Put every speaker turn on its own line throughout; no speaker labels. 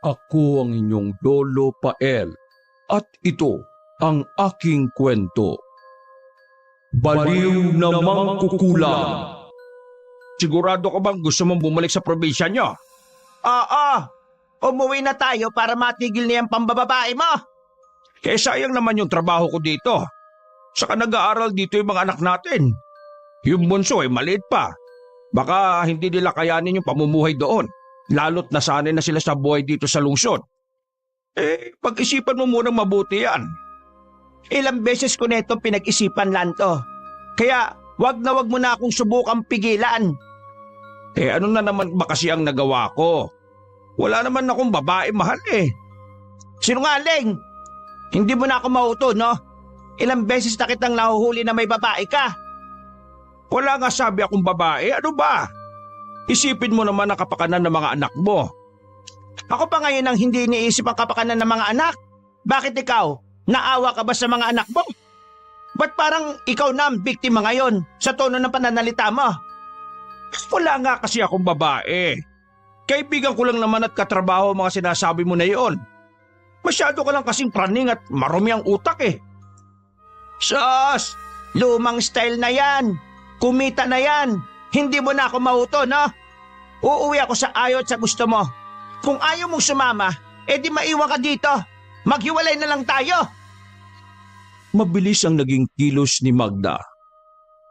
Ako ang inyong Lolo Pael at ito ang aking kwento. Baliw na Mangkukulam.
Sigurado ka bang gusto mong bumalik sa probinsya nyo?
Oo, umuwi na tayo para matigil na yung pambababae mo.
Eh sayang naman yung trabaho ko dito. Saka nag-aaral dito yung mga anak natin. Yung bunso ay maliit pa. Baka hindi nila kayanin yung pamumuhay doon. Lalo't nasanay na sila sa buhay dito sa lungsod. Eh, pag-isipan mo munang mabuti yan.
Ilang beses ko na itong pinag-isipan, Lanto. Kaya wag mo na akong subukang pigilan.
Eh ano na naman ba kasi ang nagawa ko? Wala naman akong babae mahal eh.
Sinungaling! Hindi mo na ako mauto, no? Ilang beses na kitang nahuhuli na may babae ka.
Wala nga sabi akong babae, ano ba? Isipin mo naman ang kapakanan ng mga anak mo.
Ako pa ngayon ang hindi iniisip ang kapakanan ng mga anak. Bakit ikaw? Naawa ka ba sa mga anak mo? Ba't parang ikaw na ang biktima ngayon sa tono ng pananalita mo?
Wala nga kasi akong babae. Kaibigan ko lang naman at katrabaho ang mga sinasabi mo na iyon. Masyado ka lang kasing praning at marumi ang utak eh.
Sos! Lumang style na yan. Kumita na yan. Hindi mo na ako mauto, no? Uuwi ako sa ayaw at sa gusto mo. Kung ayaw mong sumama, edi maiwan ka dito. Maghiwalay na lang tayo.
Mabilis ang naging kilos ni Magda.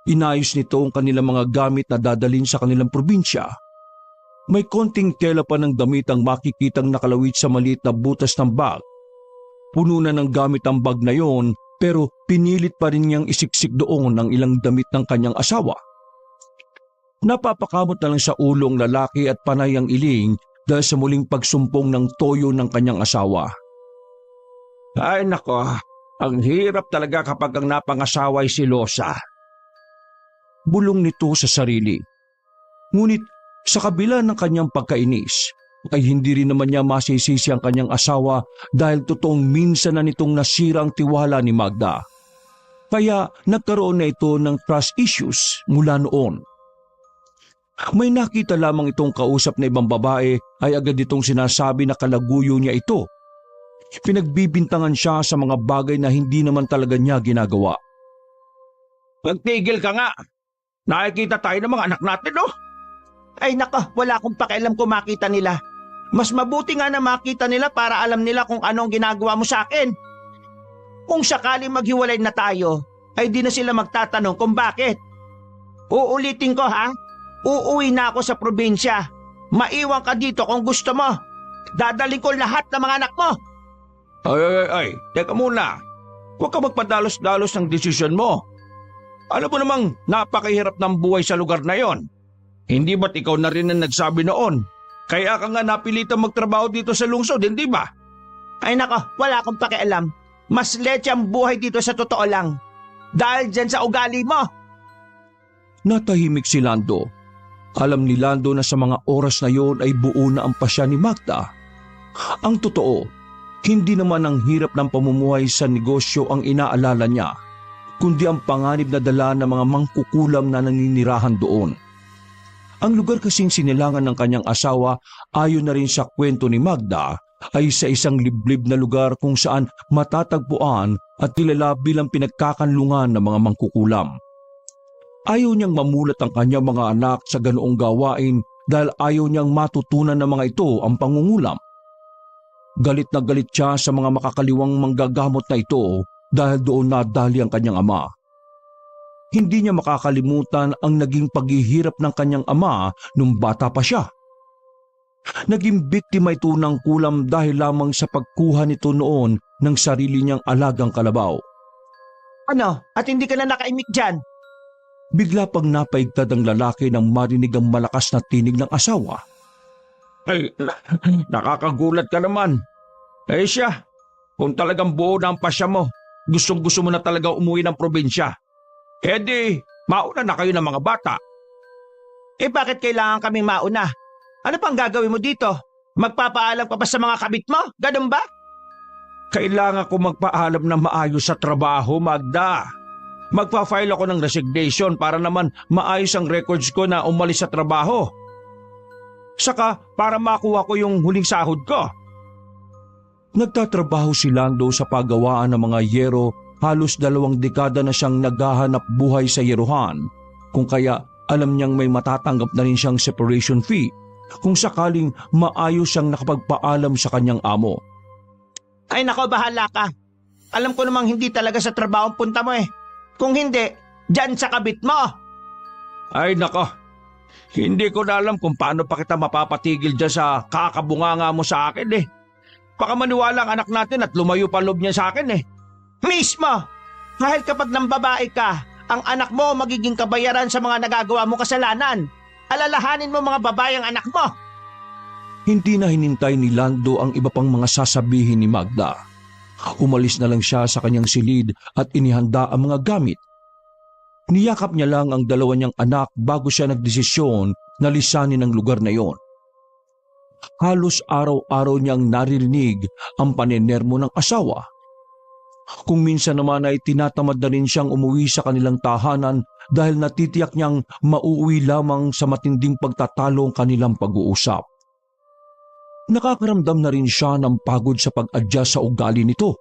Inayos nito ang kanilang mga gamit na dadalhin sa kanilang probinsya. May konting tela pa ng damit ang makikitang nakalawit sa maliit na butas ng bag. Puno na ng gamit ang bag na yon, pero pinilit pa rin niyang isiksik doon ang ilang damit ng kanyang asawa. Napapakamot na lang sa ulo ang lalaki at panay ang iling dahil sa muling pagsumpong ng toyo ng kanyang asawa.
Ay nako, ang hirap talaga kapag ang napangasawa ay silosa.
Bulong nito sa sarili. Ngunit sa kabila ng kanyang pagkainis, ay hindi rin naman niya masisisi ang kanyang asawa dahil totoong minsan na nitong nasira ang tiwala ni Magda. Kaya nagkaroon na ito ng trust issues mula noon. May nakita lamang itong kausap na ibang babae ay agad itong sinasabi na kalaguyo niya ito. Pinagbibintangan siya sa mga bagay na hindi naman talaga niya ginagawa.
Magtigil ka nga. Nakikita tayo ng mga anak natin, no?
Ay nako, wala akong pakialam kung makita nila. Mas mabuti nga na makita nila para alam nila kung anong ginagawa mo sa akin. Kung sakaling maghiwalay na tayo, ay di na sila magtatanong kung bakit. Uulitin ko ha, uuwi na ako sa probinsya. Maiwan ka dito kung gusto mo. Dadaling ko lahat ng mga anak mo.
Ay, teka muna. Huwag ka magpadalos-dalos ng desisyon mo. Alam mo namang napakahirap ng buhay sa lugar na yon. Hindi ba't ikaw na rin ang nagsabi noon? Kaya ka nga napilitang magtrabaho dito sa lungsod, hindi ba?
Ay nako, wala akong pakialam. Mas letse ang buhay dito sa totoo lang. Dahil dyan sa ugali mo.
Natahimik si Lando. Alam ni Lando na sa mga oras na yon ay buo na ang pasya ni Magda. Ang totoo, hindi naman ang hirap ng pamumuhay sa negosyo ang inaalala niya, kundi ang panganib na dala ng mga mangkukulam na naninirahan doon. Ang lugar kasing sinilangan ng kanyang asawa ayon na rin sa kwento ni Magda ay sa isang liblib na lugar kung saan matatagpuan at kilala bilang pinagkakanlungan ng mga mangkukulam. Ayaw niyang mamulat ang kanyang mga anak sa ganoong gawain dahil ayaw niyang matutunan ng mga ito ang pangungulam. Galit na galit siya sa mga makakaliwang manggagamot na ito dahil doon nadali ang kanyang ama. Hindi niya makakalimutan ang naging paghihirap ng kanyang ama nung bata pa siya. Naging biktima ito ng kulam dahil lamang sa pagkuha nito noon ng sarili niyang alagang kalabaw.
Ano? At hindi ka na nakaimik dyan?
Bigla pang napaigtad ang lalaki nang marinig ang malakas na tinig ng asawa.
Ay, nakakagulat ka naman. Eh siya, kung talagang buo na ang pasya mo, gustong-gusto mo na talaga umuwi ng probinsya. Eh di, mauna na kayo ng mga bata.
Eh bakit kailangan kaming mauna? Ano pang gagawin mo dito? Magpapaalam ka pa sa mga kabit mo? Ganun ba?
Kailangan ko magpaalam na maayos sa trabaho, Magda. Magpa-file ako ng resignation para naman maayos ang records ko na umalis sa trabaho. Saka para makuha ko yung huling sahod ko.
Nagtatrabaho si Lando sa paggawaan ng mga yero, halos 2 dekada na siyang naghahanap buhay sa yeruhan, kung kaya alam niyang may matatanggap na rin siyang separation fee kung sakaling maayos siyang nakapagpaalam sa kanyang amo.
Ay nako, bahala ka. Alam ko namang hindi talaga sa trabaho ang punta mo eh. Kung hindi, dyan sa kabit mo.
Ay nako, hindi ko na alam kung paano pa kita mapapatigil dyan sa kakabunganga mo sa akin eh. Baka maniwala ang anak natin at lumayo pa loob niya sa akin eh.
Mismo! Dahil kapag nang babae ka, ang anak mo magiging kabayaran sa mga nagagawa mo kasalanan. Alalahanin mo mga babae ang anak mo.
Hindi na hinintay ni Lando ang iba pang mga sasabihin ni Magda. Umalis na lang siya sa kanyang silid at inihanda ang mga gamit. Niyakap niya lang ang 2 niyang anak bago siya nagdesisyon na lisanin ang lugar na iyon. Halos araw-araw niyang naririnig ang panenermo ng asawa. Kung minsan naman ay tinatamad na rin siyang umuwi sa kanilang tahanan dahil natitiyak niyang mauuwi lamang sa matinding pagtatalo ang kanilang pag-uusap. Nakakaramdam na rin siya ng pagod sa pag-adjust sa ugali nito.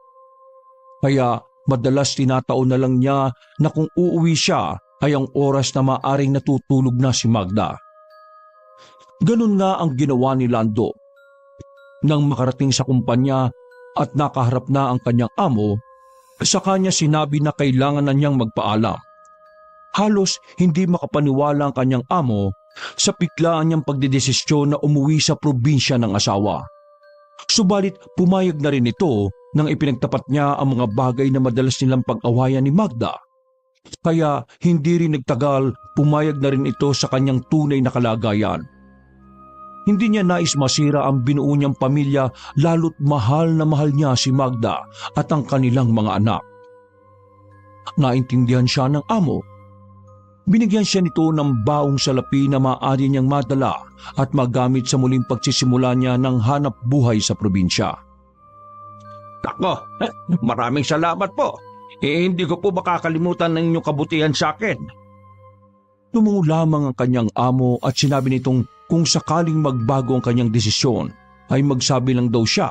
Kaya madalas tinataon na lang niya na kung uuwi siya ay ang oras na maaring natutulog na si Magda. Ganun nga ang ginawa ni Lando. Nang makarating sa kumpanya at nakaharap na ang kanyang amo, sa kanya sinabi na kailangan na niyang magpaalam. Halos hindi makapaniwala ang kanyang amo sa biglaan niyang pagdedesisyon na umuwi sa probinsya ng asawa. Subalit pumayag na rin ito nang ipinagtapat niya ang mga bagay na madalas nilang pag-awayan ni Magda. Kaya hindi rin nagtagal, pumayag na rin ito sa kanyang tunay na kalagayan. Hindi niya nais masira ang binuo niyang pamilya, lalo't mahal na mahal niya si Magda at ang kanilang mga anak. Naintindihan siya ng amo. Binigyan siya nito ng baong salapi na maaari niyang madala at magamit sa muling pagsisimula niya ng hanap buhay sa probinsya.
Nako, maraming salamat po. Hindi ko po makakalimutan ng inyong kabutihan sa akin.
Tumungo lamang ang kanyang amo at sinabi nitong kung sakaling magbago ang kanyang desisyon ay magsabi lang daw siya.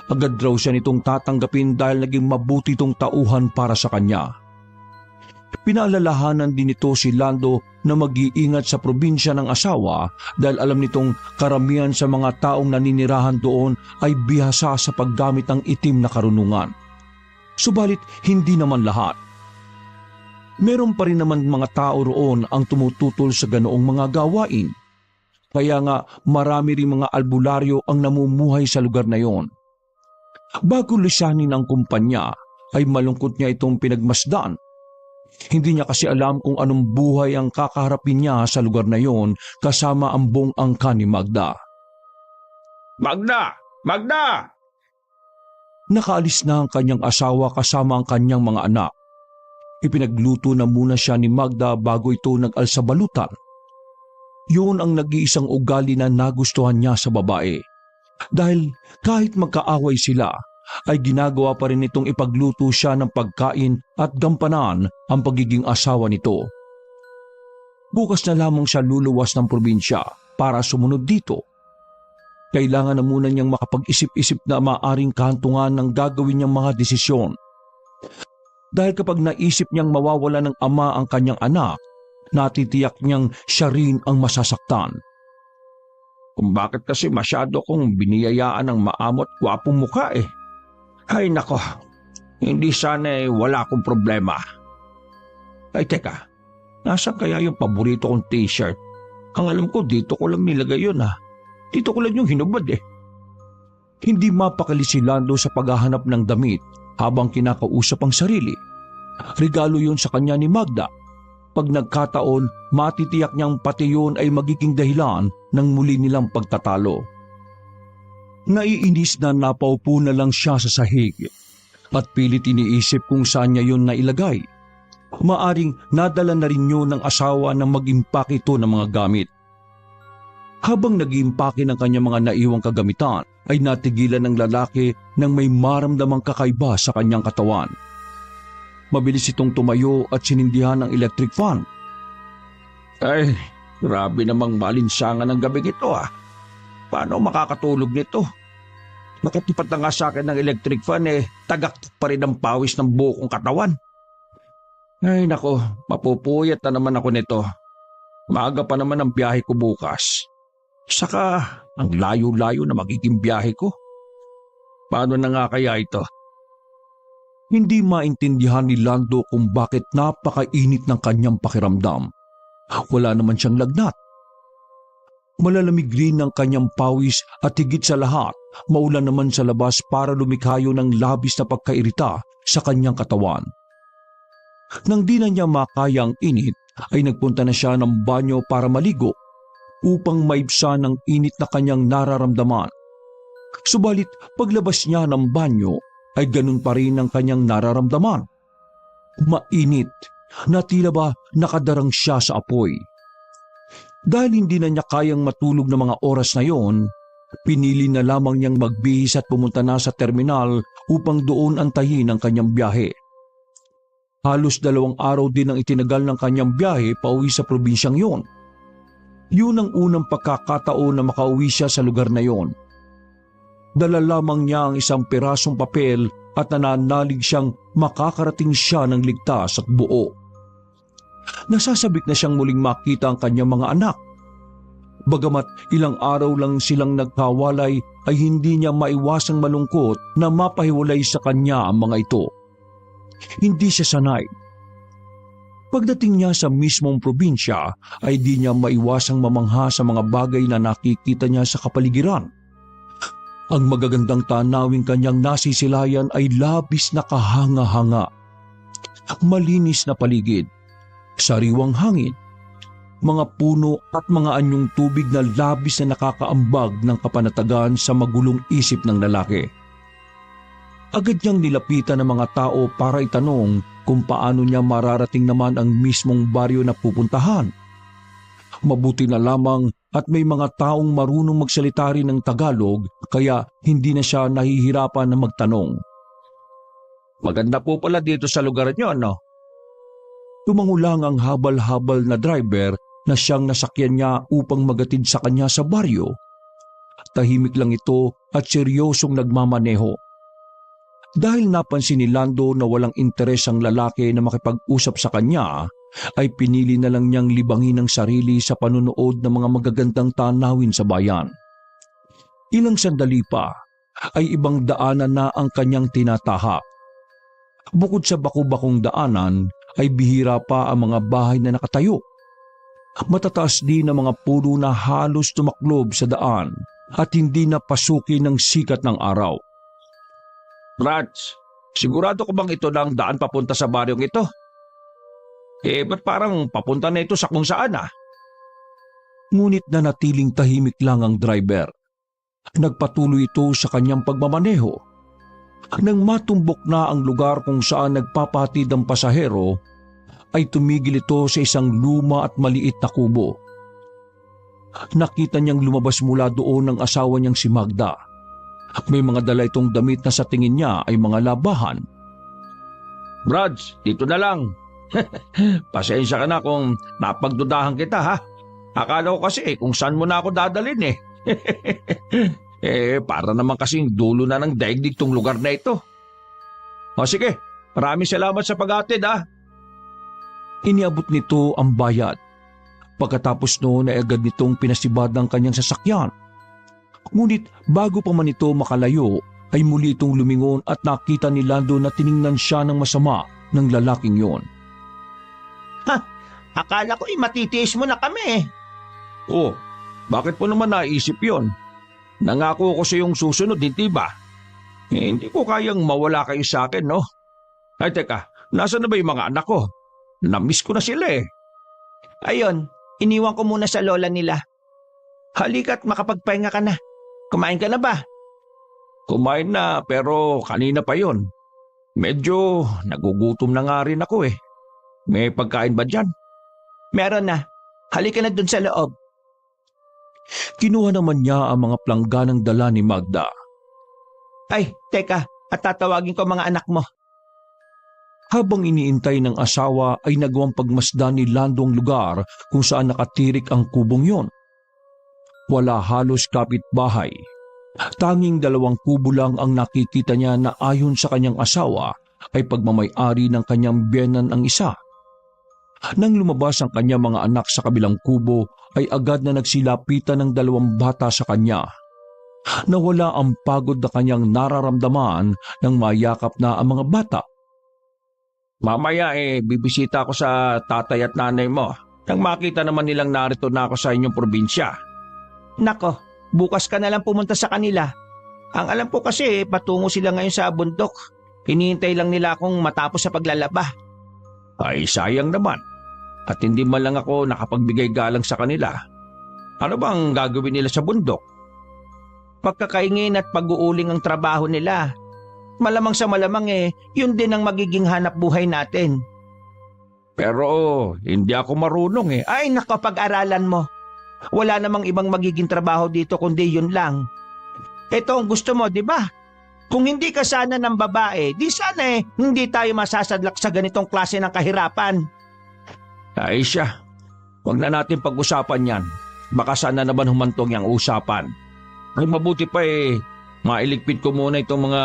Agad raw siya nitong tatanggapin dahil naging mabuti itong tauhan para sa kanya. Pinaalalahanan din nito si Lando na mag-iingat sa probinsya ng asawa dahil alam nitong karamihan sa mga taong naninirahan doon ay bihasa sa paggamit ng itim na karunungan. Subalit hindi naman lahat. Meron pa rin naman mga tao roon ang tumututol sa ganoong mga gawain. Kaya nga marami rin mga albularyo ang namumuhay sa lugar na yon. Bago lisanin ang kumpanya ay malungkot niya itong pinagmasdan. Hindi niya kasi alam kung anong buhay ang kakaharapin niya sa lugar na yon kasama ang buong angka ni Magda.
Magda! Magda!
Nakaalis na ang kanyang asawa kasama ang kanyang mga anak. Ipinagluto na muna siya ni Magda bago ito nag-alsabalutan. Yun ang nag-iisang ugali na nagustuhan niya sa babae. Dahil kahit magkaaway sila, ay ginagawa pa rin itong ipagluto siya ng pagkain at gampanan ang pagiging asawa nito. Bukas na lamang siya luluwas ng probinsya para sumunod dito. Kailangan na muna niyang makapag-isip-isip na maaring kahantungan ng gagawin niyang mga desisyon. Dahil kapag naisip niyang mawawala ng ama ang kanyang anak, natitiyak niyang siya rin ang masasaktan.
Kung bakit kasi masyado kong biniyayaan ng maamot gwapong mukha eh. Ay nako, hindi sana wala akong problema. Ay teka, nasaan kaya yung paborito kong t-shirt? Ang alam ko dito ko lang nilagay yun ah. Dito ko lang yung hinubad eh.
Hindi mapakali si Lando sa paghahanap ng damit habang kinakausap ang sarili. Regalo yun sa kanya ni Magda. Pag nagkataon, matitiyak niyang pati yun ay magiging dahilan ng muli nilang pagtatalo. Naiinis na napaupo na lang siya sa sahig at pilit iniisip kung saan niya yun nailagay. Maaring nadala na rin yun ng asawa na mag-impake ito ng mga gamit. Habang nag-iimpake ng kanyang mga naiwang kagamitan, ay natigilan ng lalaki nang may maramdamang kakaiba sa kanyang katawan. Mabilis itong tumayo at sinindihan ng electric fan.
Ay, grabe namang malinsangan ng gabi ito ah. Paano makakatulog nito? Nakatipat na nga sa akin ng electric fan tagak pa rin ang pawis ng buo kong katawan. Ay nako, mapupuyat na naman ako nito. Maaga pa naman ang biyahe ko bukas. Saka ang layo-layo na magiging biyahe ko. Paano na nga kaya ito?
Hindi maintindihan ni Lando kung bakit napakainit ng kanyang pakiramdam. Wala naman siyang lagnat. Malalamig rin ang kanyang pawis at higit sa lahat, maulan naman sa labas para lumikhayo ng labis na pagkairita sa kanyang katawan. Nang di na niya makaya ang init, ay nagpunta na siya ng banyo para maligo upang maibsan ang init na kanyang nararamdaman. Subalit paglabas niya ng banyo ay ganun pa rin ang kanyang nararamdaman. Mainit na tila ba nakadarang siya sa apoy. Dahil hindi na niya kayang matulog ng mga oras na yon, pinili na lamang niyang magbihis at pumunta na sa terminal upang doon antayin ang kanyang biyahe. Halos 2 araw din ang itinagal ng kanyang biyahe pauwi sa probinsyang yon. Yun ang unang pagkakataon na makauwi siya sa lugar na yon. Dala lamang niya ang isang pirasong papel at nananalig siyang makakarating siya ng ligtas at buo. Nasasabik na siyang muling makita ang kanyang mga anak. Bagamat ilang araw lang silang nagkawalay ay hindi niya maiwasang malungkot na mapahiwalay sa kanya ang mga ito. Hindi siya sanay. Pagdating niya sa mismong probinsya ay di niya maiwasang mamangha sa mga bagay na nakikita niya sa kapaligiran. Ang magagandang tanawing kanyang nasisilayan ay labis na kahanga-hanga. Malinis na paligid, sariwang hangin, mga puno at mga anyong tubig na labis na nakakaambag ng kapanatagan sa magulong isip ng lalaki. Agad niyang nilapitan ng mga tao para itanong kung paano niya mararating naman ang mismong baryo na pupuntahan. Mabuti na lamang at may mga taong marunong magsalita rin ng Tagalog kaya hindi na siya nahihirapan na magtanong.
Maganda po pala dito sa lugar niyo, no?
Tumangulang ang habal-habal na driver na siyang nasakyan niya upang magatid sa kanya sa baryo. Tahimik lang ito at seryosong nagmamaneho. Dahil napansin ni Lando na walang interes ang lalaki na makipag-usap sa kanya, ay pinili na lang niyang libangin ang sarili sa panunood ng mga magagandang tanawin sa bayan. Ilang sandali pa, ay ibang daanan na ang kanyang tinatahak. Bukod sa baku-bakong daanan, ay bihira pa ang mga bahay na nakatayo. Matataas din ang mga puno na halos tumaklob sa daan at hindi na pasukin ng sikat ng araw.
Rats, sigurado ko bang ito na ang daan papunta sa baryong ito? Ba't parang papunta na ito sa kung saan
Ngunit nanatiling tahimik lang ang driver. Nagpatuloy ito sa kanyang pagmamaneho. Nang matumbok na ang lugar kung saan nagpapatid ang pasahero, ay tumigil ito sa isang luma at maliit na kubo. Nakita niyang lumabas mula doon ang asawa niyang si Magda. May mga dala itong damit na sa tingin niya ay mga labahan.
Brads, dito na lang. Pasensya ka na kung napagdudahan kita ha. Akala ko kasi kung saan mo na ako dadalhin para naman kasing dulo na ng daigdig tong lugar na ito. O sige, maraming salamat sa pag-atid ha.
Iniabot nito ang bayad. Pagkatapos noon ay agad nitong pinasibad ang kanyang sasakyan. Ngunit bago pa man ito makalayo ay muli itong lumingon at nakita ni Lando na tiningnan siya ng masama ng lalaking yon.
Akala ko matitiis mo na kami.
Oh, bakit po naman naisip yon? Nangako ko sa iyong susunod, hindi ba? Hindi ko kayang mawala kayo sa akin, no? Ay teka, nasaan na ba yung mga anak ko? Namiss ko na sila
Ayun, iniwan ko muna sa lola nila. Halika't makapagpahinga ka na. Kumain ka na ba?
Kumain na pero kanina pa yon. Medyo nagugutom na nga rin ako May pagkain ba dyan?
Meron na. Halika na dun sa loob.
Kinuha naman niya ang mga plangganang dala ni Magda.
Ay, teka, at tatawagin ko mga anak mo.
Habang iniintay ng asawa ay nagawang pagmasdan ni Lando ang lugar kung saan nakatirik ang kubong yon. Wala halos kapitbahay, Tanging 2 kubo lang ang nakikita niya na ayon sa kanyang asawa ay pagmamay-ari ng kanyang biyenan ang isa. Nang lumabas ang kanyang mga anak sa kabilang kubo ay agad na nagsilapitan ng 2 bata sa kanya. Nawala ang pagod na kanyang nararamdaman nang mayakap na ang mga bata.
Mamaya bibisita ako sa tatay at nanay mo. Nang makita naman nilang narito na ako sa inyong probinsya.
Nako, bukas ka na lang pumunta sa kanila. Ang alam ko kasi patungo sila ngayon sa bundok. Hinihintay lang nila akong matapos sa paglalaba.
Ay sayang naman. At hindi man lang ako nakapagbigay galang sa kanila. Ano bang gagawin nila sa bundok?
Pagkakaingin at pag-uuling ang trabaho nila. Malamang sa malamang yun din ang magiging hanap buhay natin.
Pero hindi ako marunong .
Ay nako, pag-aralan mo. Wala namang ibang magiging trabaho dito kundi yun lang. Ito ang gusto mo, di ba? Kung hindi ka sana ng babae, di sana hindi tayo masasadlak sa ganitong klase ng kahirapan.
Ay siya, huwag na natin pag-usapan yan. Baka sana naman humantong yung usapan. Ay mabuti pa mailigpit ko muna itong mga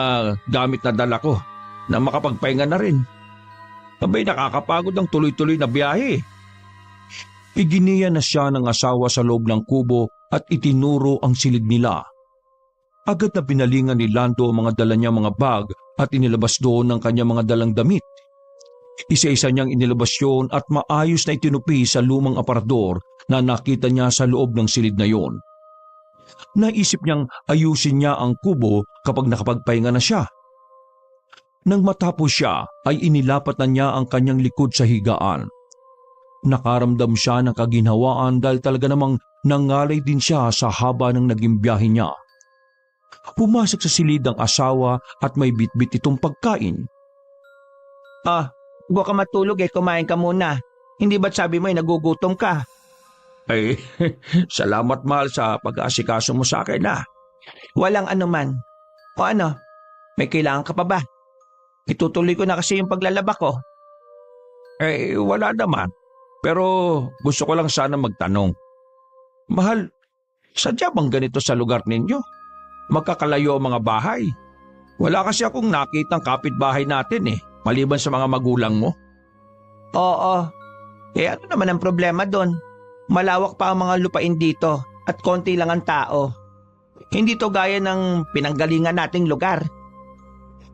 gamit na dala ko na makapagpahinga na rin. Abay, nakakapagod ang tuloy-tuloy na biyahe.
Iginiya na siya ng asawa sa loob ng kubo at itinuro ang silid nila. Agad na pinalingan ni Lando ang mga dala niyang mga bag at inilabas doon ang kanyang mga dalang damit. Isa-isa niyang inilabas yun at maayos na itinupi sa lumang aparador na nakita niya sa loob ng silid na yon. Naisip niyang ayusin niya ang kubo kapag nakapagpahinga na siya. Nang matapos siya ay inilapat na niya ang kanyang likod sa higaan. Nakaramdam siya ng kaginhawaan dahil talaga namang nangalay din siya sa haba ng naging biyahe niya. Pumasok sa silid ang asawa at may bitbit itong pagkain.
Huwag ka matulog kumain ka muna. Hindi ba't sabi mo nagugutom ka?
Ay, salamat mahal sa pag-aasikaso mo sa akin .
Walang anuman. O ano, may kailangan ka pa ba? Itutuloy ko na kasi yung paglalaba ko.
Wala naman. Pero gusto ko lang sana magtanong. Mahal, sadya bang ganito sa lugar ninyo? Magkakalayo ang mga bahay. Wala kasi akong nakitang kapitbahay natin maliban sa mga magulang mo.
Oo. Ano naman ang problema doon? Malawak pa ang mga lupain dito at konti lang ang tao. Hindi to gaya ng pinanggalingan nating lugar.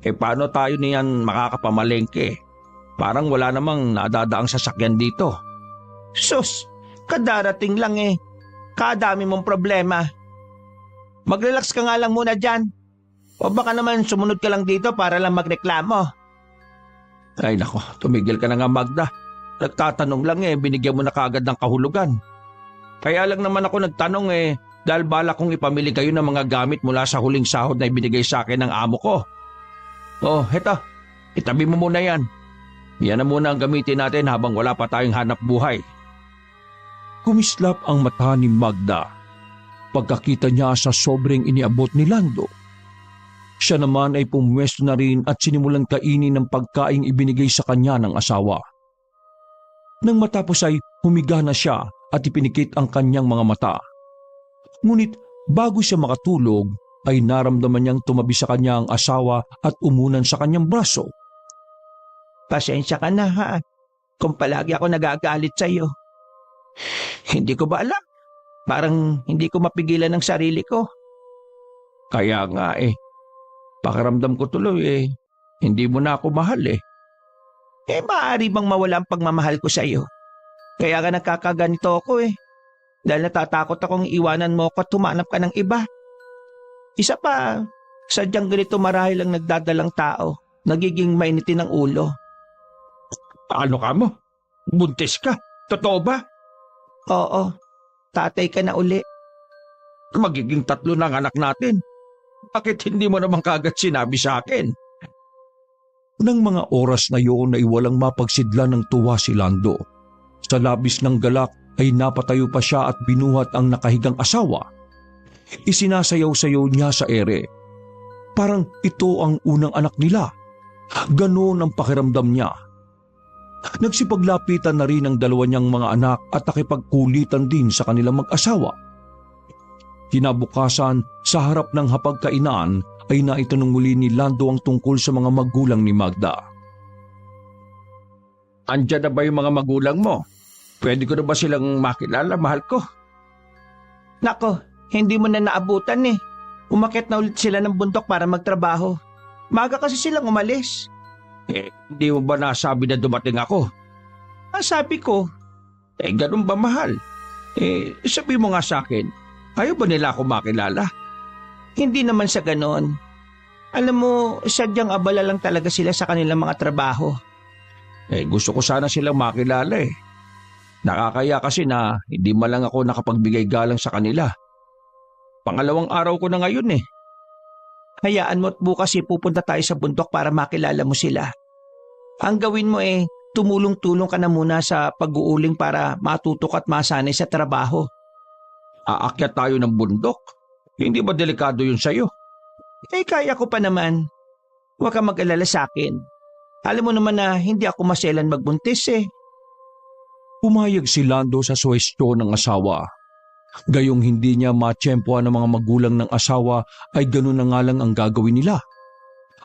Paano tayo niyan makakapamalengke? Parang wala namang nadadaang sasakyan dito.
Sus, kadarating lang Kadami mong problema. Mag-relax ka nga lang muna dyan. O baka naman sumunod ka lang dito para lang magreklamo.
Ay nako, tumigil ka na nga Magda. Nagtatanong lang binigyan mo na kaagad ng kahulugan. Kaya lang naman ako nagtanong dahil bala kong ipamili kayo ng mga gamit mula sa huling sahod na ibinigay sa akin ng amo ko. Oh, heto. Itabi mo muna yan. Yan na muna ang gamitin natin habang wala pa tayong hanap buhay.
Kumislap ang mata ni Magda. Pagkakita niya sa sobrang iniabot ni Lando. Siya naman ay pumwesto na rin at sinimulan kainin ng pagkaing ibinigay sa kanya ng asawa. Nang matapos ay humiga na siya at ipinikit ang kanyang mga mata. Ngunit bago siya makatulog, ay naramdaman niyang tumabi sa kanya ang asawa at umunan sa kanyang braso.
Pasensya ka na kung palagi ako nagagalit sa iyo. Hindi ko ba alam? Parang hindi ko mapigilan ang sarili ko.
Kaya nga pakiramdam ko tuloy hindi mo na ako mahal
Maaari bang mawala ang pagmamahal ko sa iyo? Kaya ka nagkakaganito ako Dahil natatakot akong iwanan mo ko at tumanap ka ng iba. Isa pa, sadyang ganito marahil ang nagdadalang tao, nagiging mainitin ng ulo.
Ano ka mo? Buntis ka? Totoo ba?
Oo, tatay ka na uli.
Magiging 3 na ang anak natin. Bakit hindi mo naman kagad sinabi sa akin?
Nang mga oras na yun ay walang mapagsidlan ng tuwa si Lando. Sa labis ng galak ay napatayo pa siya at binuhat ang nakahigang asawa. Isinasayaw-sayaw niya sa ere. Parang ito ang unang anak nila. Ganon ang pakiramdam niya. Nagsipaglapitan na rin ang 2 niyang mga anak at nakipagkulitan din sa kanilang mag-asawa. Kinabukasan, sa harap ng hapagkainan ay naitanong muli ni Lando ang tungkol sa mga magulang ni Magda.
Andyan na ba yung mga magulang mo? Pwede ko na ba silang makilala, mahal ko?
Nako, hindi mo na naabutan eh. Umakyat na ulit sila ng bundok para magtrabaho. Maga kasi silang umalis.
Hindi mo ba nasabi na dumating ako?
Ang sabi ko,
Ganun ba, mahal? Sabi mo nga sa akin, ayaw ba nila ako makilala?
hindi naman sa ganon. Alam mo, sadyang abala lang talaga sila sa kanilang mga trabaho.
Gusto ko sana silang makilala eh. Nakakaya kasi na hindi man lang ako nakapagbigay galang sa kanila. Pangalawang araw ko na ngayon eh.
Hayaan mo at bukas pupunta tayo sa bundok para makilala mo sila. Ang gawin mo tumulong-tulong ka na muna sa pag-uuling para matutok at masanay sa trabaho.
Aakyat tayo ng bundok. Hindi ba delikado yun sa'yo?
Kaya ko pa naman. Huwag ka mag-alala sa akin. Alam mo naman na hindi ako maselan magbuntis eh.
Pumayag si Lando sa suwestyon ng asawa. Gayong hindi niya matsyempohan ng mga magulang ng asawa ay ganun na nga lang ang gagawin nila.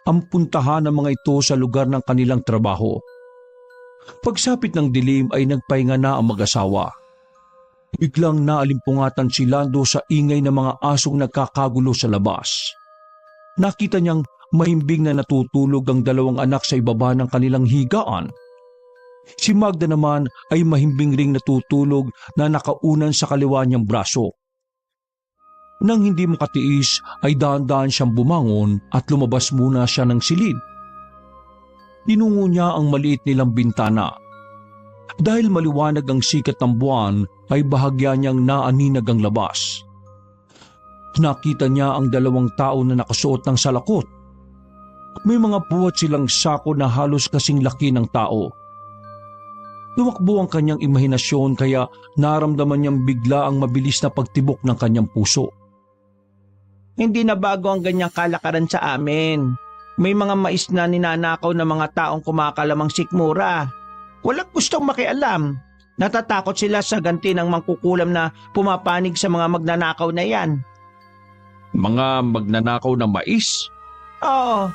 Ang puntahan ng mga ito sa lugar ng kanilang trabaho. Pagsapit ng dilim ay nagpahinga na ang mag-asawa. Biglang naalimpungatan si Lando sa ingay ng mga asong nagkakagulo sa labas. Nakita niyang mahimbing na natutulog ang dalawang anak sa ibaba ng kanilang higaan. Si Magda naman ay mahimbing ring natutulog na nakaunan sa kaliwa niyang braso. Nang hindi makatiis ay dahan-dahan siyang bumangon at lumabas muna siya ng silid. Tinungo niya ang maliit nilang bintana. Dahil maliwanag ang sikat ng buwan ay bahagya niyang naaninag ang labas. Nakita niya ang dalawang tao na nakasuot ng salakot. May mga buwat silang sako na halos kasing laki ng tao. Lumakbo ang kanyang imahinasyon kaya naramdaman niyang bigla ang mabilis na pagtibok ng kanyang puso.
Hindi na bago ang ganyang kalakaran sa amin. May mga mais na ninanakaw ng mga taong kumakalamang sikmura. Walang gustong makialam. Natatakot sila sa ganti ng mangkukulam na pumapanig sa mga magnanakaw na yan.
Mga magnanakaw ng mais?
Oo.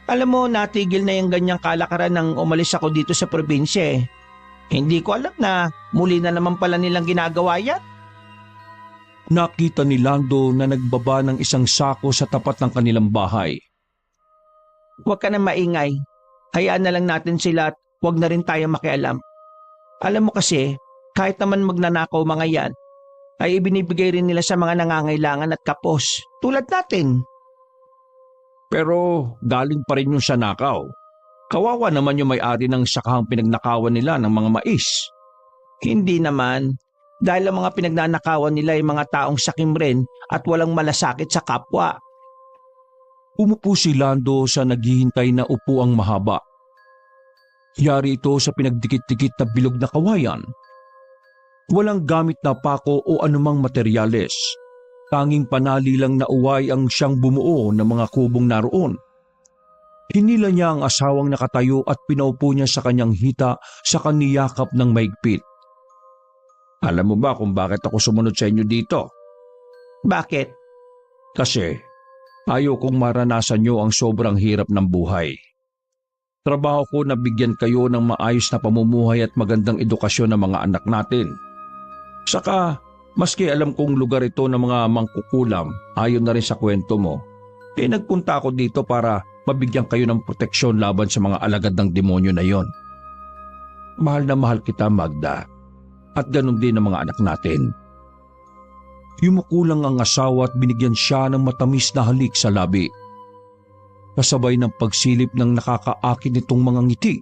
Alam mo, natigil na yung ganyang kalakaran nang umalis ako dito sa probinsya eh. Hindi ko alam na muli na naman pala nilang ginagawa yan.
Nakita ni Lando na nagbaba ng isang sako sa tapat ng kanilang bahay.
Huwag ka na maingay. Hayaan na lang natin sila at huwag na rin tayo makialam. Alam mo kasi, kahit naman magnanakaw mga yan, ay ibinibigay rin nila sa mga nangangailangan at kapos, tulad natin.
Pero galing pa rin yung sa nakaw. Kawawa naman yung may-ari ng sakahang pinagnakawan nila ng mga mais.
Hindi naman, dahil ang mga pinagnanakawan nila ay mga taong sakim rin at walang malasakit sa kapwa.
Umupo si Lando sa naghihintay na upuang mahaba. Yari ito sa pinagdikit-dikit na bilog na kawayan. Walang gamit na pako o anumang materyales. Tanging panali lang na uway ang siyang bumuo ng mga kubong naroon. Hinila niya ang asawang nakatayo at pinaupo niya sa kanyang hita sa kaniyakap ng maigpit.
Alam mo ba kung bakit ako sumunod sa inyo dito?
Bakit?
Kasi ayaw kong maranasan niyo ang sobrang hirap ng buhay. Trabaho ko na bigyan kayo ng maayos na pamumuhay at magandang edukasyon ng mga anak natin. Saka, maski alam kong lugar ito ng mga mangkukulam, ayon na rin sa kwento mo, nagpunta ako dito para mabigyan kayo ng proteksyon laban sa mga alagad ng demonyo na yon. Mahal na mahal kita, Magda, at ganun din ang mga anak natin.
Yumukulang ang asawa at binigyan siya ng matamis na halik sa labi. Kasabay ng pagsilip ng nakakaakit nitong mga ngiti.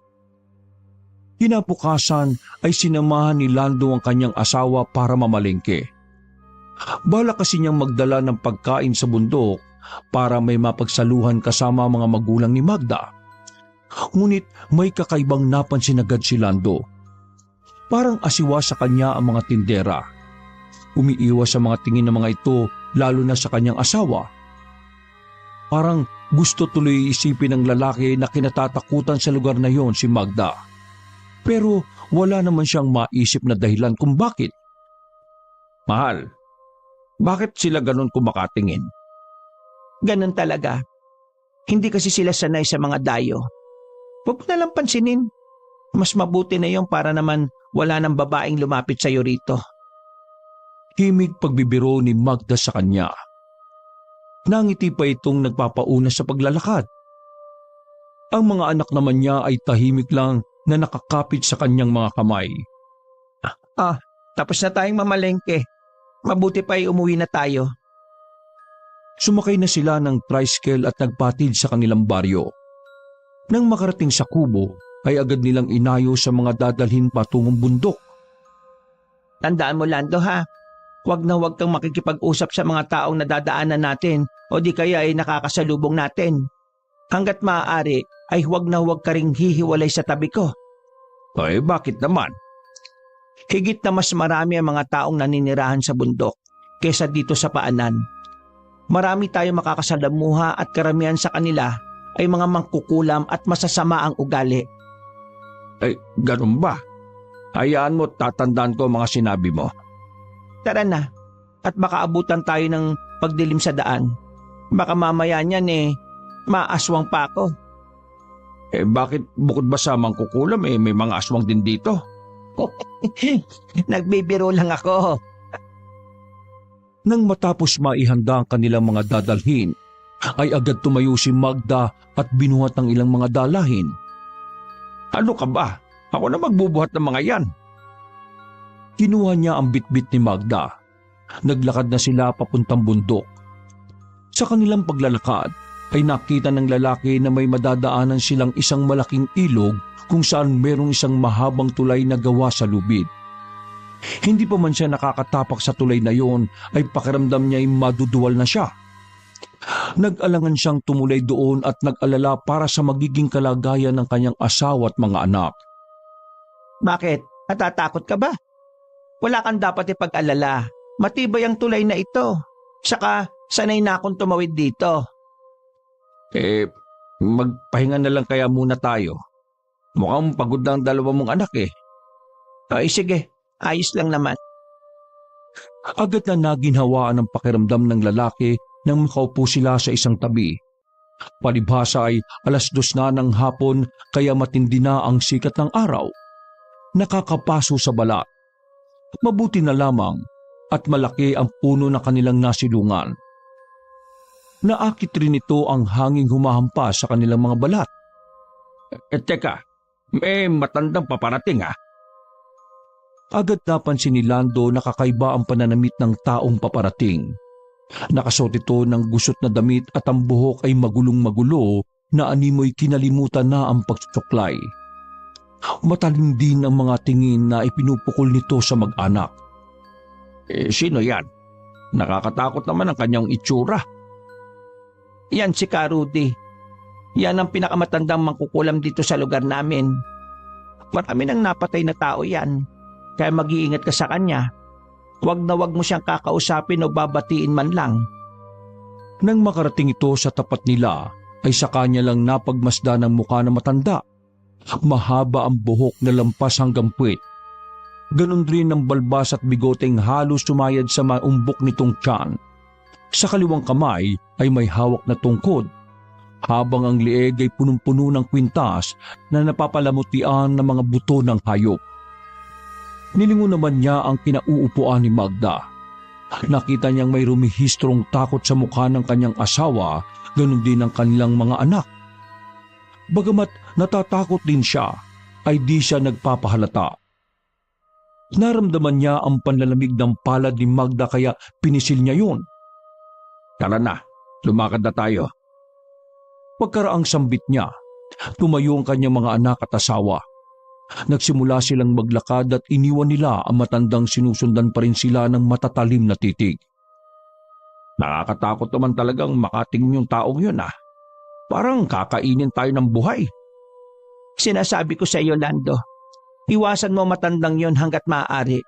Kinabukasan ay sinamahan ni Lando ang kanyang asawa para mamalengke. Bala kasi niyang magdala ng pagkain sa bundok para may mapagsaluhan kasama mga magulang ni Magda. Ngunit may kakaibang napansin agad si Lando. Parang asiwa sa kanya ang mga tindera. Umiiwas sa mga tingin ng mga ito lalo na sa kanyang asawa. Parang gusto tuloy isipin ng lalaki na kinatatakutan sa lugar na yon si Magda. Pero wala naman siyang maisip na dahilan kung bakit.
Mahal, Bakit sila ganun kumakatingin?
Ganon talaga. Hindi kasi sila sanay sa mga dayo. Huwag mo nalang pansinin. Mas mabuti na yung para naman wala ng babaeng lumapit sa'yo rito.
Himig pagbibiro ni Magda sa kanya. Nangiti pa itong nagpapauna sa paglalakad. Ang mga anak naman niya ay tahimik lang na nakakapit sa kanyang mga kamay.
Tapos na tayong mamalengke. Mabuti pa ay umuwi na tayo.
Sumakay na sila ng tricycle at nagpatid sa kanilang baryo. Nang makarating sa kubo, ay agad nilang inayo sa mga dadalhin patungong bundok.
Tandaan mo, Lando, ha? Huwag na huwag kang makikipag-usap sa mga taong nadadaanan natin o di kaya ay nakakasalubong natin. Hanggat maaari ay huwag na huwag ka ring hihiwalay sa tabi ko.
Ay, bakit naman?
Higit na mas marami ang mga taong naninirahan sa bundok kesa dito sa paanan. Marami tayong makakasalamuha at karamihan sa kanila ay mga mangkukulam at masasama ang ugali.
Ay, ganun ba? Hayaan mo, tatandaan ko ang mga sinabi mo.
Tara na, at baka abutan tayo ng pagdilim sa daan. Baka mamaya niyan maaswang pa ako.
Bakit bukod ba sa mangkukulam may mga aswang din dito?
Nagbibiro lang ako.
Nang matapos maihanda ang kanilang mga dadalhin, ay agad tumayo si Magda at binuhat ang ilang mga dalahin.
Ano ka ba? Ako na magbubuhat ng mga yan.
Kinuha niya ang bitbit ni Magda. Naglakad na sila papuntang bundok. Sa kanilang paglalakad ay nakita ng lalaki na may madadaanan silang isang malaking ilog kung saan merong isang mahabang tulay na gawa sa lubid. Hindi pa man siya nakakatapak sa tulay na yon ay pakiramdam niya ay maduduwal na siya. Nag-alangan siyang tumulay doon at nag-alala para sa magiging kalagayan ng kanyang asawa at mga anak.
Bakit? Natatakot ka ba? Wala kang dapat ipag-alala. Matibay ang tulay na ito. Saka sanay na akong tumawid dito.
Magpahinga na lang kaya muna tayo. Mukhang pagod na ang dalawa mong anak
Ay sige, ayos lang naman.
Agad na naginhawaan ang pakiramdam ng lalaki nang makaupo sila sa isang tabi. Palibhasa ay 2:00 na ng hapon kaya matindi na ang sikat ng araw. Nakakapaso sa balat. Mabuti na lamang at malaki ang puno na kanilang nasilungan. Naakit rin ito ang hanging humahampas sa kanilang mga balat.
Teka, may matandang paparating
Agad napansin ni Lando na kakaiba ang pananamit ng taong paparating. Nakasuot ito ng gusot na damit at ang buhok ay magulong-magulo na animoy kinalimutan na ang pagsusuklay. Matalim din ang mga tingin na ipinupukol nito sa mag-anak.
Sino yan? Nakakatakot naman ang kanyang itsura.
Yan si Rudy. Yan ang pinakamatandang mangkukulam dito sa lugar namin. Marami nang napatay na tao yan. Kaya mag-iingat ka sa kanya. Huwag na huwag mo siyang kakausapin o babatiin man lang.
Nang makarating ito sa tapat nila, ay sa kanya lang napagmasdan ang mukha na matanda. Mahaba ang buhok na lampas hanggang puwet. Ganon rin ang balbas at bigoteng halos sumayad sa maumbok nitong tiyan. Sa kaliwang kamay ay may hawak na tungkod, habang ang leeg ay punong-puno ng kwintas na napapalamutian ng mga buto ng hayop. Nilingon naman niya ang kinauupuan ni Magda. Nakita niyang may rumihistrong takot sa mukha ng kanyang asawa, ganon din ang kanilang mga anak. Bagamat natatakot din siya, ay di siya nagpapahalata. Naramdaman niya ang panlalamig ng palad ni Magda kaya pinisil niya yun.
Tara na, lumakad na tayo.
Pagkaraang sambit niya, tumayo ang kanyang mga anak at asawa. Nagsimula silang maglakad at iniwan nila ang matandang sinusundan pa rin sila ng matatalim na titig.
Nakakatakot naman talagang makatingin yung taong yun Parang kakainin tayo ng buhay.
Sinasabi ko sa iyo, Lando, iwasan mo matandang yon hanggat maaari.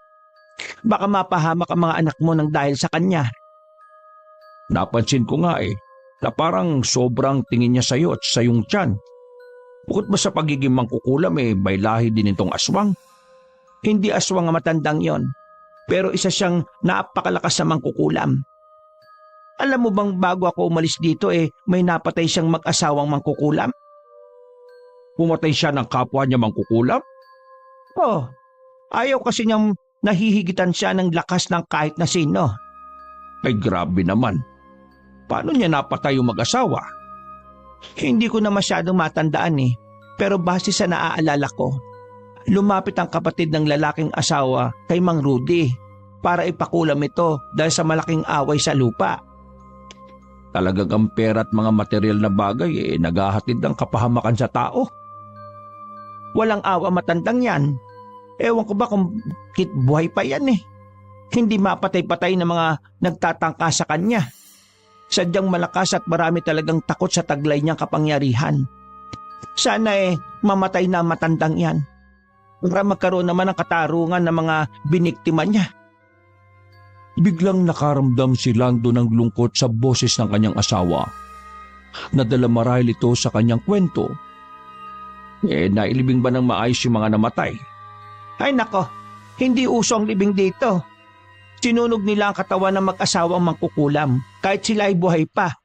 Baka mapahamak ang mga anak mo ng dahil sa kanya.
Napansin ko nga na parang sobrang tingin niya sa'yo at sa iyong tiyan. Bukod ba sa pagiging mangkukulam may lahi din itong aswang?
Hindi aswang ang matandang yon. pero isa siyang napakalakas na mangkukulam. Alam mo bang bago ako umalis dito may napatay siyang mag-asawang mangkukulam?
Pumatay siya ng kapwa niya mangkukulam?
Oh, ayaw kasi niyang nahihigitan siya ng lakas ng kahit na sino.
Ay grabe naman. Paano niya napatay yung mag-asawa?
Hindi ko na masyadong matandaan pero base sa naaalala ko, lumapit ang kapatid ng lalaking asawa kay Mang Rudy para ipakulam ito dahil sa malaking away sa lupa.
Talagang ang pera at mga material na bagay naghahatid ng kapahamakan sa tao.
Walang awa matandang yan. Ewan ko ba kung buhay pa yan Hindi mapatay-patay ng mga nagtatangka sa kanya. Sadyang malakas at marami talagang takot sa taglay niyang kapangyarihan. Sana mamatay na matandang yan para magkaroon naman ng katarungan ng mga biniktima niya.
Biglang nakaramdam si Lando ng lungkot sa boses ng kanyang asawa. Nadala marahil ito sa kanyang kwento.
Nailibing ba ng maayos yung mga namatay?
Ay nako, hindi uso ang libing dito. Sinunog nila ang katawan ng mag-asawang mangkukulam kahit sila ay buhay pa.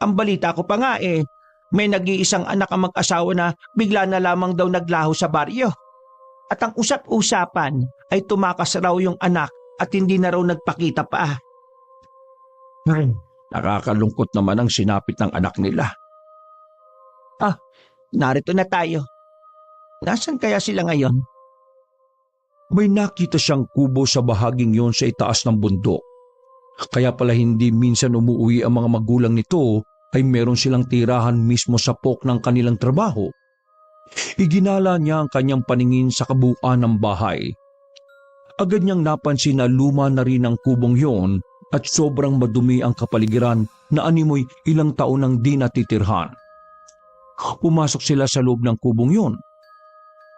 Ang balita ko pa nga may nag-iisang anak ang mag-asawa na bigla na lamang daw naglaho sa baryo. At ang usap-usapan ay tumakas raw yung anak at hindi na raw nagpakita pa.
Nakakalungkot naman ang sinapit ng anak nila.
Narito na tayo. Nasaan kaya sila ngayon?
May nakita siyang kubo sa bahaging yon sa itaas ng bundok. Kaya pala hindi minsan umuwi ang mga magulang nito ay meron silang tirahan mismo sa pok ng kanilang trabaho. Iginala niya ang kanyang paningin sa kabuuan ng bahay. Agad niyang napansin na luma na rin ang kubong yon at sobrang madumi ang kapaligiran na animoy ilang taon nang di natitirhan. Pumasok sila sa loob ng kubong yon.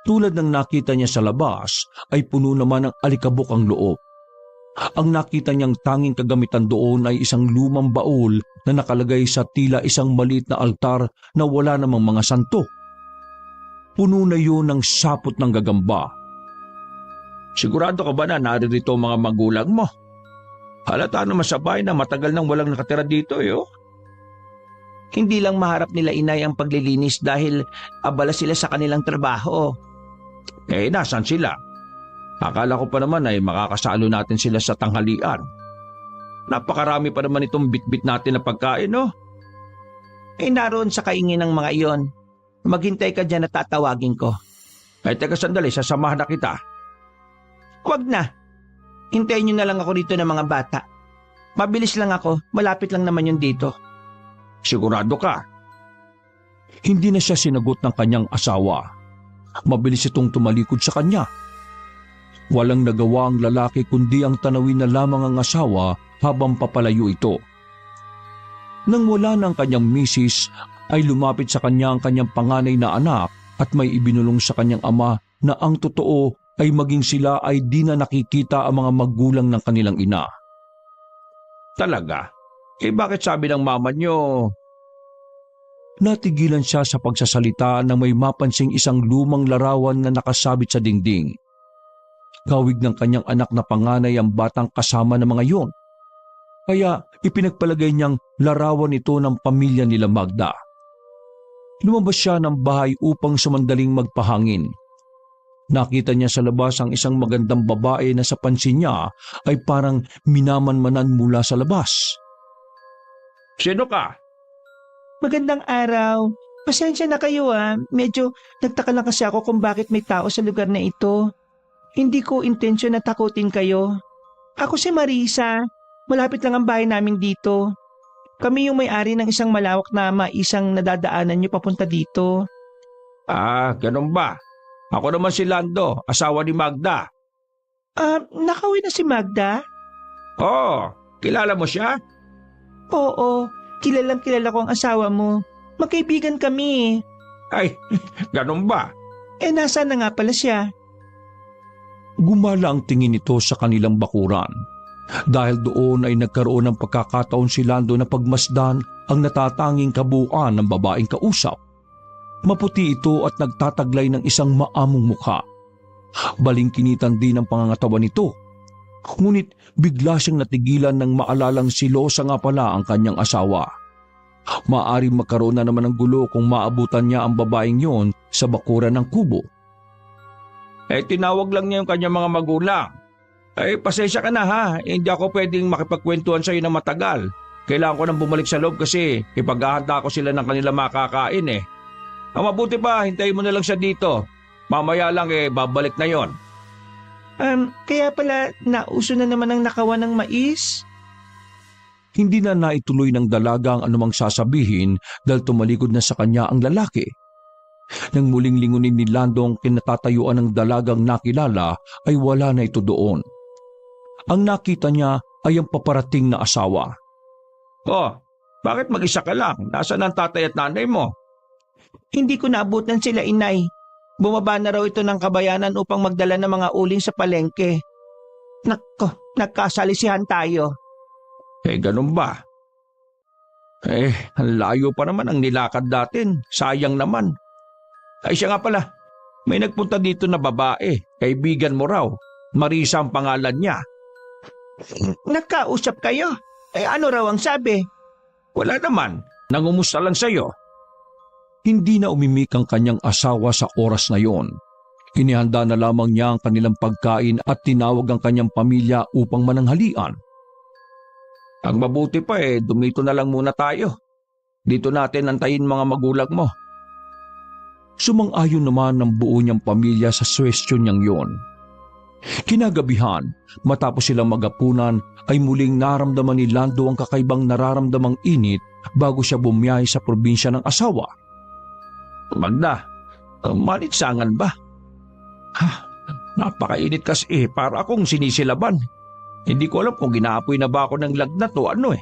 Tulad ng nakita niya sa labas, ay puno naman ng alikabok ang loob. Ang nakita niyang tanging kagamitan doon ay isang lumang baul na nakalagay sa tila isang maliit na altar na wala namang mga santo. Puno na yun ng sapot ng gagamba.
Sigurado ka ba na naririto ang mga magulang mo? Halata naman sa bahay na matagal nang walang nakatira dito
Hindi lang maharap nila inay ang paglilinis dahil abala sila sa kanilang trabaho.
Nasaan sila? Akala ko pa naman ay makakasalo natin sila sa tanghalian. Napakarami pa naman itong bitbit natin na pagkain,
Naroon sa kaingin ng mga iyon. Maghintay ka dyan na tatawagin ko.
Teka sandali, sasamahan na kita.
Huwag na. Hintayin niyo na lang ako dito ng mga bata. Mabilis lang ako, malapit lang naman yun dito.
Sigurado ka?
Hindi na siya sinagot ng kanyang asawa. Mabilis itong tumalikod sa kanya. Walang nagawa ang lalaki kundi ang tanawin na lamang ang asawa habang papalayo ito. Nang wala ng kanyang misis, ay lumapit sa kanya ang kanyang panganay na anak at may ibinulong sa kanyang ama na ang totoo ay maging sila ay di na nakikita ang mga magulang ng kanilang ina.
Talaga? Bakit sabi ng mama niyo?
Natigilan siya sa pagsasalita nang may mapansing isang lumang larawan na nakasabit sa dingding. Kawig ng kanyang anak na panganay ang batang kasama ng mga yon. Kaya ipinagpalagay niyang larawan ito ng pamilya nila Magda. Lumabas siya ng bahay upang sumandaling magpahangin. Nakita niya sa labas ang isang magandang babae na sa pansin niya ay parang minamanmanan mula sa labas.
Sino ka?
Magandang araw. Pasensya na kayo Medyo nagtaka lang kasi ako kung bakit may tao sa lugar na ito. Hindi ko intensyon na takutin kayo. Ako si Marisa. Malapit lang ang bahay namin dito. Kami yung may-ari ng isang malawak na maisang nadadaanan niyo papunta dito.
Ganun ba? Ako naman si Lando, asawa ni Magda.
Nakauwi na si Magda?
Oo, kilala mo siya?
Oo, kilalang kilala ko ang asawa mo. Magkaibigan kami.
Ay, ganun ba?
Nasaan na nga pala siya?
Gumala ang tingin nito sa kanilang bakuran. Dahil doon ay nagkaroon ng pagkakataon si Lando na pagmasdan ang natatanging kabuuan ng babaeng kausap. Maputi ito at nagtataglay ng isang maamong mukha. Balingkinitan din ang pangangatawan nito. Ngunit bigla siyang natigilan nang maalalang silosa nga pala ang kanyang asawa. Maaring magkaroon na naman ng gulo kung maabutan niya ang babaeng yon sa bakuran ng kubo.
Tinawag lang niya yung kanyang mga magulang. Pasensya ka na ha, hindi ako pwedeng makipagkwentuhan sa'yo na matagal. Kailangan ko nang bumalik sa loob kasi ipaghahanda ko sila ng kanila makakain eh. Ang mabuti pa, hintayin mo na lang siya dito. Mamaya lang babalik na yon.
Kaya pala nauso na naman ang nakawan ng mais?
Hindi na naituloy ng dalaga ang anumang sasabihin dahil tumalikod na sa kanya ang lalaki. Nang muling lingunin ni Lando ang kinatatayuan ng dalagang nakilala ay wala na ito doon. Ang nakita niya ay ang paparating na asawa.
Oh, bakit mag-isa ka lang? Nasaan ang tatay at nanay mo?
Hindi ko naabutan sila, inay. Bumaba na raw ito ng kabayanan upang magdala ng mga uling sa palengke. Nako, nagkasalisihan tayo.
Ganun ba? Ang layo pa naman ang nilakad natin. Sayang naman. Siya nga pala, may nagpunta dito na babae. Kaibigan mo raw. Marisa ang pangalan niya.
Nagkausap kayo? Ano raw ang sabi?
Wala naman. Nangumusta lang sa'yo.
Hindi na umimik ang kanyang asawa sa oras na yon. Inihanda na lamang niya ang kanilang pagkain at tinawag ang kanyang pamilya upang mananghalian.
Ang mabuti pa dumito na lang muna tayo. Dito natin antayin mga magulang mo.
Sumang-ayon naman ng buo niyang pamilya sa suwestyon niyang yon. Kinagabihan, matapos silang magapunan, ay muling naramdaman ni Lando ang kakaibang nararamdamang init bago siya bumiyahe sa probinsya ng asawa.
Magda, manitsangan ba? Napakainit kasi para akong sinisilaban. Hindi ko alam kung ginaapoy na ba ako ng lagnat o ano eh.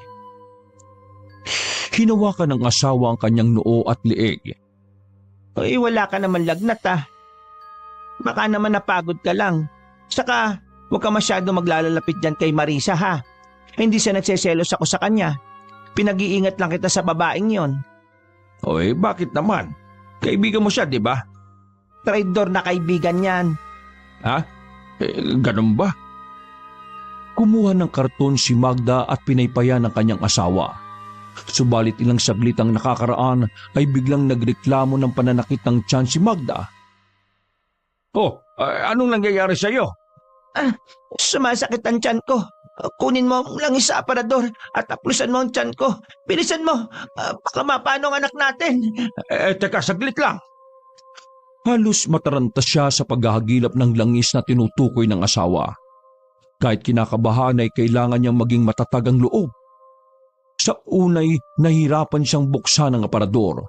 Hinawakan ng asawa ang kanyang noo at leeg.
Wala ka naman lagnat Baka naman napagod ka lang. Saka, huwag ka masyado maglalalapit dyan kay Marisa ha. Hindi siya nagseselos ako sa kanya. Pinag-iingat lang kita sa babaeng yon.
Bakit naman? Kaibigan mo siya, di ba?
Traidor na kaibigan yan.
Ha? Ganun ba?
Kumuha ng karton si Magda at pinaypaya ng kanyang asawa. Subalit ilang saglit ang nakakaraan ay biglang nagreklamo ng pananakit ng tiyan si Magda.
Anong nangyayari sa'yo?
Sumasakit ang tiyan ko. Kunin mo ang langis sa aparador at aplusan mo ang tiyan ko. Bilisan mo. Baka mapano ang anak natin.
Teka, saglit lang.
Halos mataranta siya sa paghahagilap ng langis na tinutukoy ng asawa. Kahit kinakabahan ay kailangan niyang maging matatag ang loob. Sa unay, nahirapan siyang buksan ang aparador.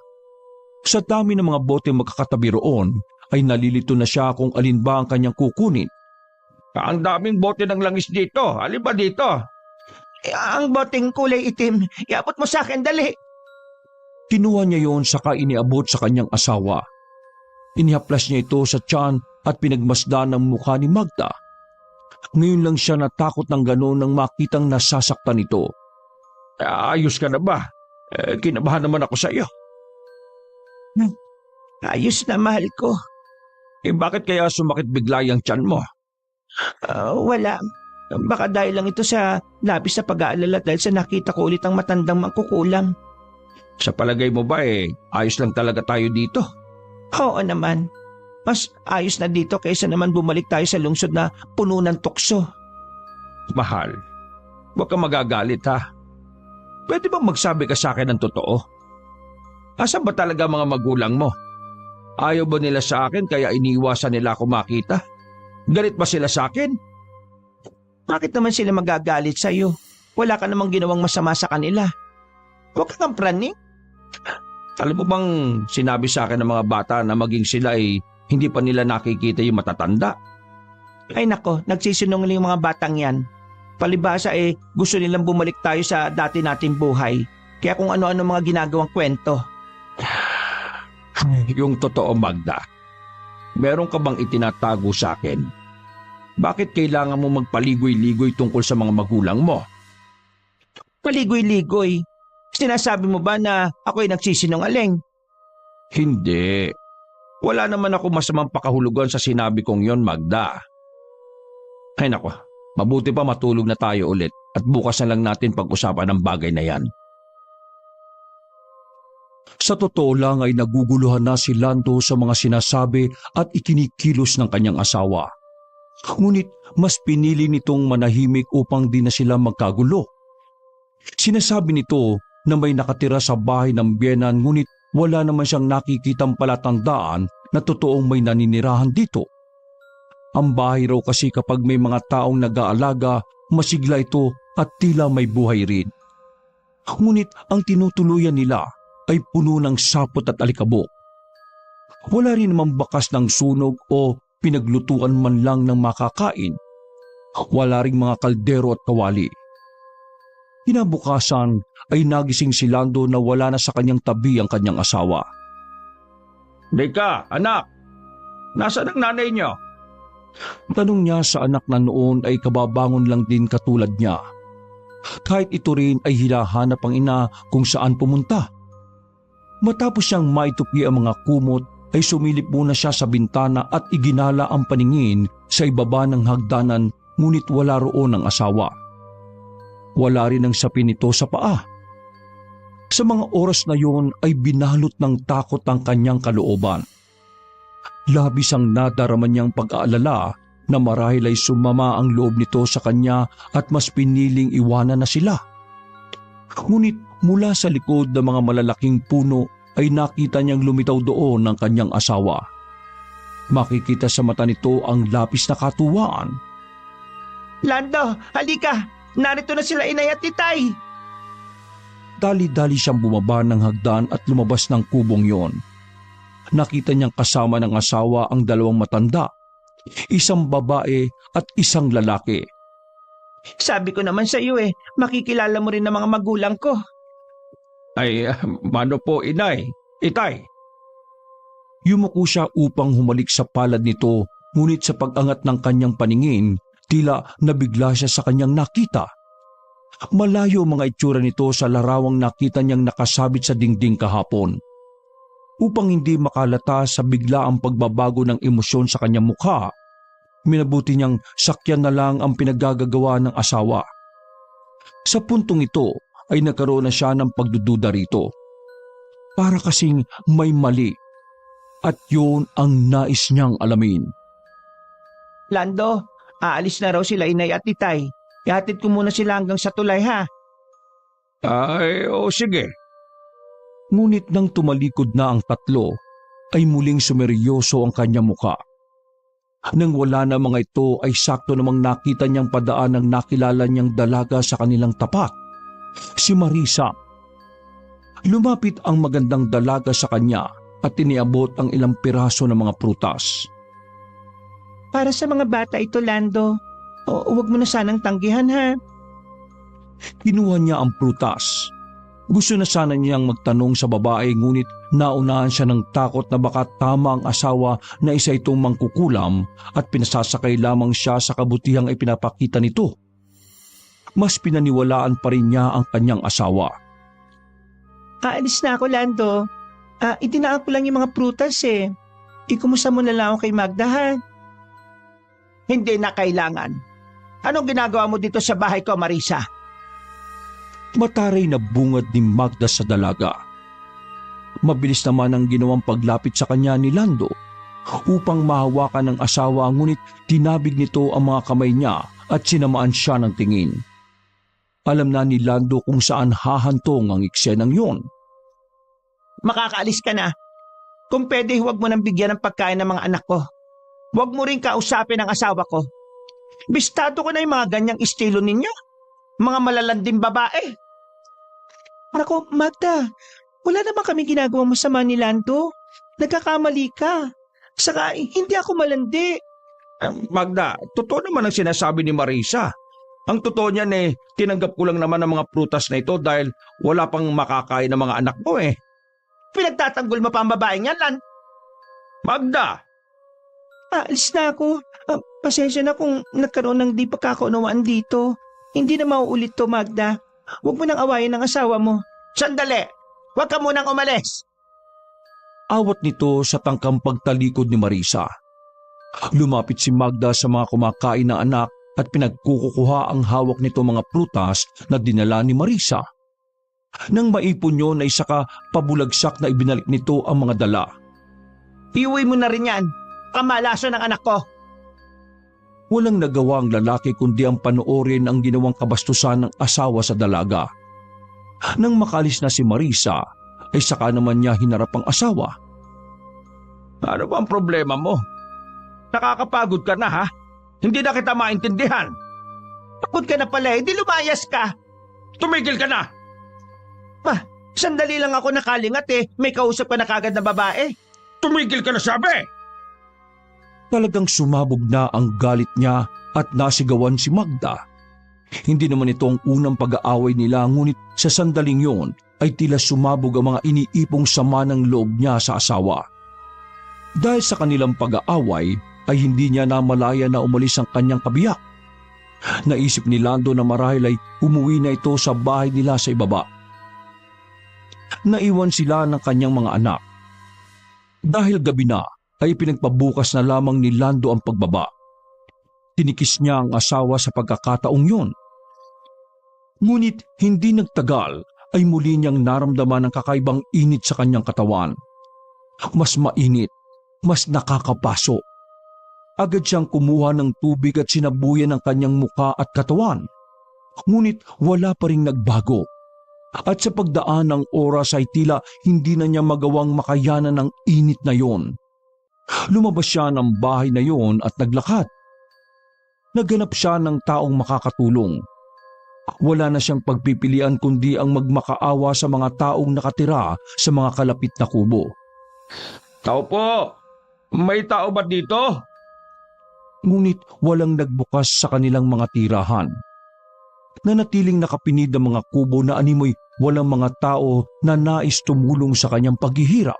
Sa dami ng mga bote magkakatabi roon, ay nalilito na siya kung alin ba ang kanyang kukunin.
Ang daming bote ng langis dito. Alin ba dito?
Ang boteng kulay itim. Iabot mo sa akin, dali.
Kinuha niya yon saka iniabot sa kanyang asawa. Inihaplas niya ito sa tiyan at pinagmasdan ng mukha ni Magda. Ngayon lang siya natakot ng gano'n nang makitang nasasaktan ito.
Ayos ka na ba? Kinabahan naman ako sa iyo.
Ayos na, mahal ko.
Bakit kaya sumakit bigla yung tiyan mo?
Wala. Baka dahil lang ito sa labis na pag-aalala dahil sa nakita ko ulit ang matandang mangkukulam.
Sa palagay mo ba ayos lang talaga tayo dito?
Oo naman. Mas ayos na dito kaysa naman bumalik tayo sa lungsod na puno ng tukso.
Mahal, huwag kang magagalit ha. Pwede bang magsabi ka sa akin ng totoo? Asan ba talaga mga magulang mo? Ayaw ba nila sa akin kaya iniiwasan nila ako makita? Galit ba sila sa akin?
Bakit naman sila magagalit sa iyo? Wala ka namang ginawang masama sa kanila. Huwag kang praning.
Alam mo bang sinabi sa akin ng mga bata na maging sila hindi pa nila nakikita yung matatanda?
Ay nako, nagsisinungaling yung mga batang yan. Palibhasa gusto nilang bumalik tayo sa dati nating buhay. Kaya kung ano-ano mga ginagawang kwento.
Yung totoo, Magda. Meron ka bang itinatago sa akin? Bakit kailangan mo magpaligoy-ligoy tungkol sa mga magulang mo?
Paligoy-ligoy? Sinasabi mo ba na ako'y nagsisinungaling?
Hindi. Wala naman ako masamang pakahulugan sa sinabi kong yon, Magda. Ay nako, Mabuti pa matulog na tayo ulit at bukas na lang natin pag-usapan ang bagay na yan.
Sa totoo lang ay naguguluhan na si Lando sa mga sinasabi at ikinikilos ng kanyang asawa. Ngunit mas pinili nitong manahimik upang di na sila magkagulo. Sinasabi nito na may nakatira sa bahay ng biyenan ngunit wala naman siyang nakikitang palatandaan na totoong may naninirahan dito. Ang bahay raw kasi kapag may mga taong nag-aalaga, masigla ito at tila may buhay rin. Ngunit ang tinutuluyan nila ay puno ng sapot at alikabok. Wala rin namang bakas ng sunog o pinaglutuan man lang ng makakain. Wala ring mga kaldero at kawali. Kinabukasan ay nagising si Lando na wala na sa kanyang tabi ang kanyang asawa.
Deka, anak! Nasaan ang nanay niyo?
Tanong niya sa anak na noon ay kababangon lang din katulad niya. Kahit ito rin ay hinahanap ang ina kung saan pumunta. Matapos siyang maitupi ang mga kumot ay sumilip muna siya sa bintana at iginala ang paningin sa ibaba ng hagdanan ngunit wala roon ang asawa. Wala rin ang sapin nito sa paa. Sa mga oras na yon ay binalot ng takot ang kanyang kalooban. Labis ang nadarama niyang pag-aalala na marahil ay sumama ang loob nito sa kanya at mas piniling iwanan na sila. Ngunit mula sa likod ng mga malalaking puno ay nakita niyang lumitaw doon ang kanyang asawa. Makikita sa mata nito ang lapis na katuwaan.
Lando, halika! Narito na sila inay at titay!
Dali-dali siyang bumaba ng hagdan at lumabas ng kubong yon. Nakita niyang kasama ng asawa ang dalawang matanda, isang babae at isang lalaki.
Sabi ko naman sa iyo makikilala mo rin ng mga magulang ko.
Ay, mano po inay, itay.
Yumuko siya upang humalik sa palad nito, ngunit sa pag-angat ng kanyang paningin, tila nabigla siya sa kanyang nakita. Malayo ang mga itsura nito sa larawang nakita niyang nakasabit sa dingding kahapon. Upang hindi makalata sa bigla ang pagbabago ng emosyon sa kanyang mukha, minabuti niyang sakyan na lang ang pinaggagawa ng asawa. Sa puntong ito ay nagkaroon na siya ng pagdududa rito. Para kasing may mali at yun ang nais niyang alamin.
Lando, aalis na raw sila inay at titay. Ihatid ko muna sila hanggang sa tulay ha.
Ay, o sige.
Ngunit nang tumalikod na ang tatlo, ay muling sumeryoso ang kanyang muka. Nang wala na mga ito ay sakto namang nakita niyang padaan ng nakilala niyang dalaga sa kanilang tapat, si Marisa. Lumapit ang magandang dalaga sa kanya at tiniabot ang ilang piraso ng mga prutas.
Para sa mga bata ito, Lando. Huwag mo na sanang tanggihan ha.
Kinuha niya ang prutas. Gusto na sana niyang magtanong sa babae ngunit naunahan siya ng takot na baka tama ang asawa na isa itong mangkukulam at pinasasakay lamang siya sa kabutihang ipinapakita nito. Mas pinaniwalaan pa rin niya ang kanyang asawa.
Aalis na ako, Lando. Itinaan ko lang yung mga prutas Ikumusta mo na lang ako kay Magda ha. Hindi na kailangan. Anong ginagawa mo dito sa bahay ko, Marisa?
Mataray na bungad ni Magda sa dalaga. Mabilis naman ang ginawang paglapit sa kanya ni Lando upang mahawakan ng asawa ngunit tinabig nito ang mga kamay niya at sinamaan siya ng tingin. Alam na ni Lando kung saan hahantong ang eksenang yon.
Makakaalis ka na. Kung pwede, huwag mo nang bigyan ng pagkain ng mga anak ko. Huwag mo rin kausapin ang asawa ko. Bistado ko na yung mga ganyang estilo ninyo. Mga malalanding babae. Naku, Magda, wala naman kami ginagawang masama ni Lando. Nagkakamali ka. Saka hindi ako malandi.
Magda, totoo naman ang sinasabi ni Marisa. Ang totoo niyan tinanggap ko lang naman ang mga prutas na ito dahil wala pang makakain ng mga anak mo
Pinagtatanggol mo pa ang babaeng yan, Lan.
Magda!
Alis na ako. Pasensya na kung nagkaroon ng di pagkakaunawaan dito. Hindi na mauulit to, Magda. Huwag mo nang awayin ang asawa mo. Sandali! Huwag ka munang umalis!
Awat nito sa tangkang pagtalikod ni Marisa. Lumapit si Magda sa mga kumakain na anak at pinagkukuha ang hawak nito mga prutas na dinala ni Marisa. Nang maipon yun ay saka pabulagsak na ibinalik nito ang mga dala.
Iuwi mo na rin yan. Kamalaso ng anak ko.
Walang nagawa ang lalaki kundi ang panoorin ang ginawang kabastusan ng asawa sa dalaga. Nang makalis na si Marisa, ay saka naman niya hinarap ang asawa.
Ano ba ang problema mo? Nakakapagod ka na ha? Hindi na kita maintindihan.
Pagod ka na pala, di lumayas ka.
Tumigil ka na!
Sandali lang ako nakalingat may kausap ka na kagad na babae.
Tumigil ka na sabi!
Talagang sumabog na ang galit niya at nasigawan si Magda. Hindi naman ito ang unang pag-aaway nila, ngunit sa sandaling yon ay tila sumabog ang mga iniipong sama ng loob niya sa asawa. Dahil sa kanilang pag-aaway ay hindi niya namalaya na umalis ang kanyang kabiyak. Naisip ni Lando na marahil ay umuwi na ito sa bahay nila sa ibaba. Naiwan sila ng kanyang mga anak. Dahil gabi na ay pinagpabukas na lamang ni Lando ang pagbaba. Tinikis niya ang asawa sa pagkakataong yun. Ngunit hindi nagtagal ay muli niyang naramdaman ang kakaibang init sa kanyang katawan. Mas mainit, mas nakakapaso. Agad siyang kumuha ng tubig at sinabuyan ang kanyang muka at katawan. Ngunit wala pa ring nagbago. At sa pagdaan ng oras ay tila hindi na niya magawang makayanan ng init na yon. Lumabas siya ng bahay na yon at naglakad. Naghanap siya ng taong makakatulong. Wala na siyang pagpipilian kundi ang magmakaawa sa mga taong nakatira sa mga kalapit na kubo.
Tao po! May tao ba dito?
Ngunit walang nagbukas sa kanilang mga tirahan. Nanatiling nakapinid ang mga kubo na animoy walang mga tao na nais tumulong sa kanyang paghihirap.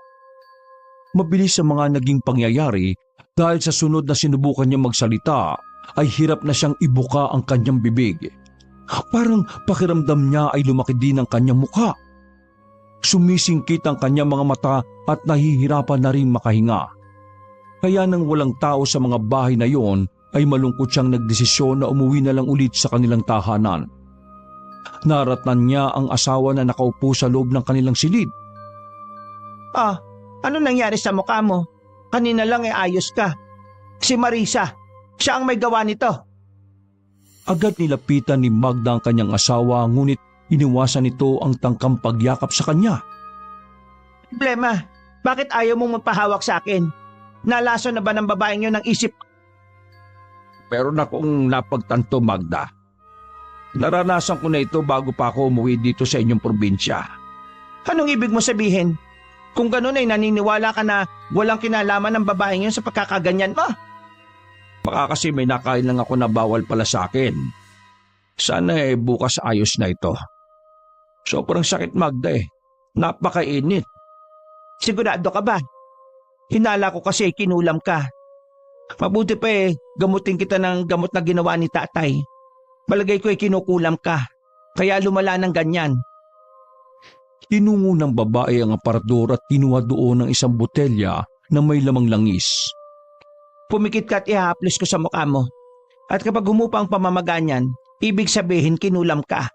Mabilis ang mga naging pangyayari dahil sa sunod na sinubukan niyang magsalita ay hirap na siyang ibuka ang kanyang bibig. Parang pakiramdam niya ay lumaki din ang kanyang mukha. Sumisingkit ang kanyang mga mata at nahihirapan na rin makahinga. Kaya nang walang tao sa mga bahay na yon ay malungkot siyang nagdesisyon na umuwi na lang ulit sa kanilang tahanan. Naratnan niya ang asawa na nakaupo sa loob ng kanilang silid.
Ano nangyari sa mukha mo? Kanina lang ayos ka. Si Marisa, siya ang may gawa nito.
Agad nilapitan ni Magda ang kanyang asawa, ngunit iniwasan nito ang tangkang pagyakap sa kanya.
Problema, bakit ayaw mong magpahawak sa akin? Nalaso na ba ng babaeng yun ng isip?
Meron akong napagtanto, Magda. Naranasan ko na ito bago pa ako umuwi dito sa inyong probinsya.
Anong ibig mo sabihin? Kung ganun ay naniniwala ka na walang kinalaman ng babaeng yun sa pagkakaganyan mo?
Baka kasi may nakain lang ako na bawal pala sa akin. Sana bukas ayos na ito. Sobrang sakit, Magda Napakainit.
Sigurado ka ba? Hinala ko kasi kinulam ka. Mabuti pa gamutin kita ng gamot na ginawa ni tatay. Balagay ko kinukulam ka. Kaya lumala ng ganyan.
Tinungo ng babae ang aparador at kinuha doon ng isang botelya na may lamang langis.
Pumikit ka at ihahaplos ko sa mukha mo. At kapag humupa ang pamamaga niyan, ibig sabihin kinulam ka.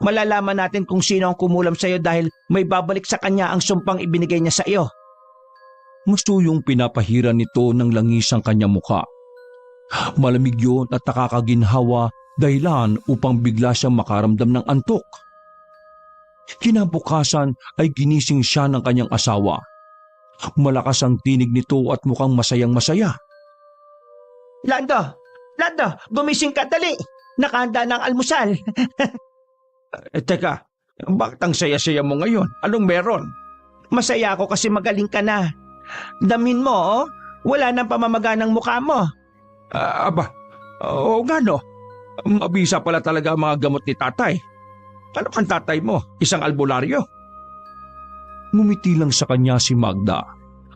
Malalaman natin kung sino ang kumulam sa iyo dahil may babalik sa kanya ang sumpang ibinigay niya sa iyo.
Gusto yung pinapahira nito ng langis ang kanyang mukha. Malamig yun at nakakaginhawa, dahilan upang bigla siyang makaramdam ng antok. Kinabukasan ay ginising siya ng kanyang asawa. Malakas ang tinig nito at mukhang masayang-masaya.
Lando, gumising ka dali. Nakahanda ng almusal.
Teka, bakit ang saya-saya mo ngayon? Anong meron?
Masaya ako kasi magaling ka na. Damin mo, wala nang pamamaga ng mukha mo.
Oo nga no. Mabisa pala talaga ang mga gamot ni tatay. Ano ang tatay mo? Isang albularyo?
Ngumiti lang sa kanya si Magda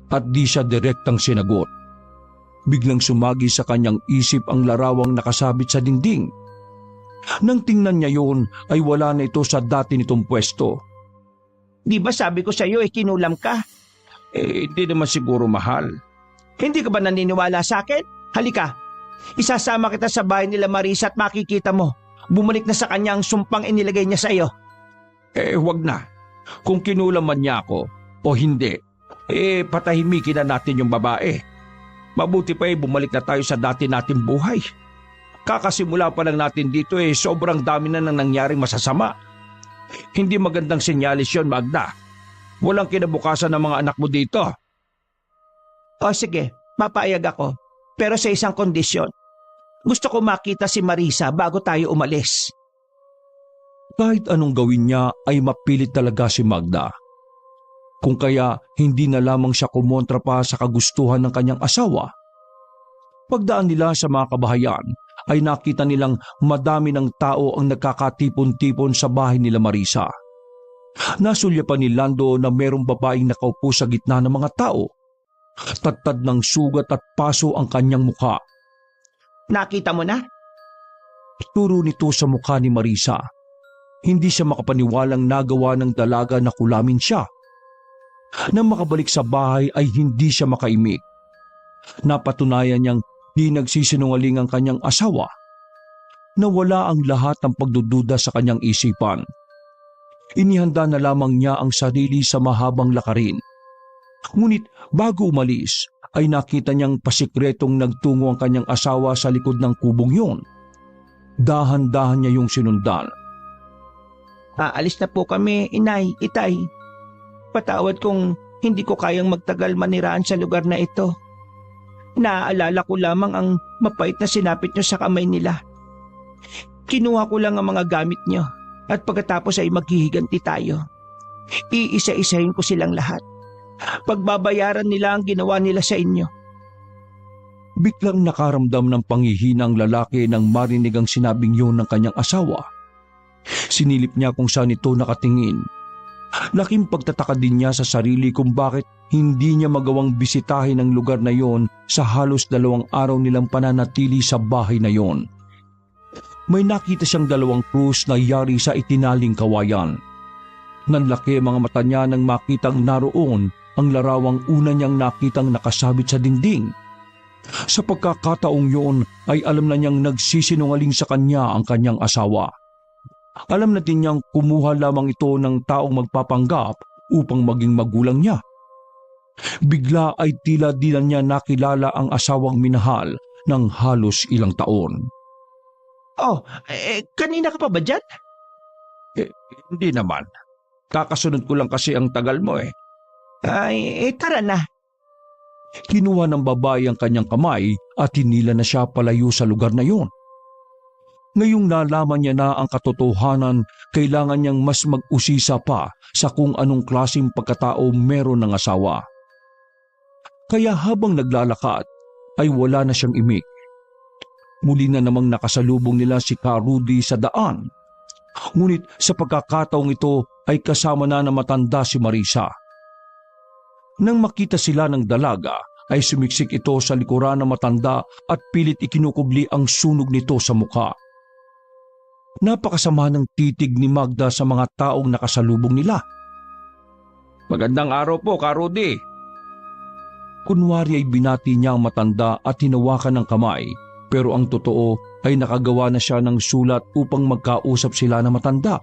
at di siya direktang sinagot. Biglang sumagi sa kanyang isip ang larawang nakasabit sa dingding. Nang tingnan niya yun ay wala na ito sa dati nitong pwesto.
Di ba sabi ko sa iyo kinulam ka?
Hindi naman siguro mahal.
Hindi ka ba naniniwala sa akin? Halika, Isasama kita sa bahay nila Marisa at makikita mo. Bumalik na sa kanya ang sumpang inilagay niya sa iyo.
Wag na. Kung kinulam man niya ako o hindi, patahimikin na natin yung babae. Mabuti pa bumalik na tayo sa dati nating buhay. Kakasimula pa lang natin dito sobrang dami na nang nangyaring masasama. Hindi magandang senyalis yun, Magda. Walang kinabukasan ng mga anak mo dito.
O sige, mapayag ako. Pero sa isang kondisyon. Gusto ko makita si Marisa bago tayo umalis.
Kahit anong gawin niya ay mapilit talaga si Magda. Kung kaya hindi na lamang siya kumontra pa sa kagustuhan ng kanyang asawa. Pagdaan nila sa mga kabahayan ay nakita nilang madami ng tao ang nagkakatipon-tipon sa bahay nila Marisa. Nasulyapan ni Lando na merong babaeng nakaupo sa gitna ng mga tao. Tattad ng sugat at paso ang kanyang mukha.
Nakita mo na?
Turo nito sa mukha ni Marisa. Hindi siya makapaniwalang nagawa ng dalaga na kulamin siya. Nang makabalik sa bahay ay hindi siya makaimik. Napatunayan niyang di nagsisinungaling ang kanyang asawa. Nawala ang lahat ng pagdududa sa kanyang isipan. Inihanda na lamang niya ang sarili sa mahabang lakarin. Ngunit bago umalis ay nakita niyang pasikretong nagtungo ang kanyang asawa sa likod ng kubong yun. Dahan-dahan niya yung sinundan.
Aalis na po kami, inay, itay. Patawad kung hindi ko kayang magtagal maniraan sa lugar na ito. Naaalala ko lamang ang mapait na sinapit niyo sa kamay nila. Kinuha ko lang ang mga gamit niyo at pagkatapos ay maghihiganti tayo. Iisa-isahin ko silang lahat. Pagbabayaran nila ang ginawa nila sa inyo.
Biglang nakaramdam ng panghihina ang lalaki nang marinig ang sinabing yun ng kanyang asawa. Sinilip niya kung saan ito nakatingin. Laking pagtataka din niya sa sarili kung bakit hindi niya magawang bisitahin ang lugar na yon sa halos 2 araw nilang pananatili sa bahay na yon. May nakita siyang 2 krus na yari sa itinaling kawayan. Nanlaki mga mata niya nang makitang naroon ang larawang una niyang nakitang nakasabit sa dingding. Sa pagkakataong yun ay alam na niyang nagsisinungaling sa kanya ang kanyang asawa. Alam na din niyang kumuha lamang ito ng taong magpapanggap upang maging magulang niya. Bigla ay tila di na niya nakilala ang asawang minahal ng halos ilang taon.
Oh, kanina ka pa ba dyan?
Hindi naman. Kakasunod ko lang kasi ang tagal mo
Ay, tara na.
Kinuha ng babae ang kanyang kamay at hinila na siya palayo sa lugar na yun. Ngayong nalaman niya na ang katotohanan, kailangan niyang mas mag-usisa pa sa kung anong klaseng pagkatao meron ng asawa. Kaya habang naglalakad, ay wala na siyang imik. Muli na namang nakasalubong nila si Ka Rudy sa daan. Ngunit sa pagkakataong ito ay kasama na matanda si Marisa. Nang makita sila ng dalaga, ay sumiksik ito sa likuran ng matanda at pilit ikinukubli ang sunog nito sa mukha. Napakasama ng titig ni Magda sa mga taong nakasalubong nila.
Magandang araw po, Ka Rudy.
Kunwari ay binati niya ang matanda at hinawakan ng kamay, pero ang totoo ay nakagawa na siya ng sulat upang magkausap sila ng matanda.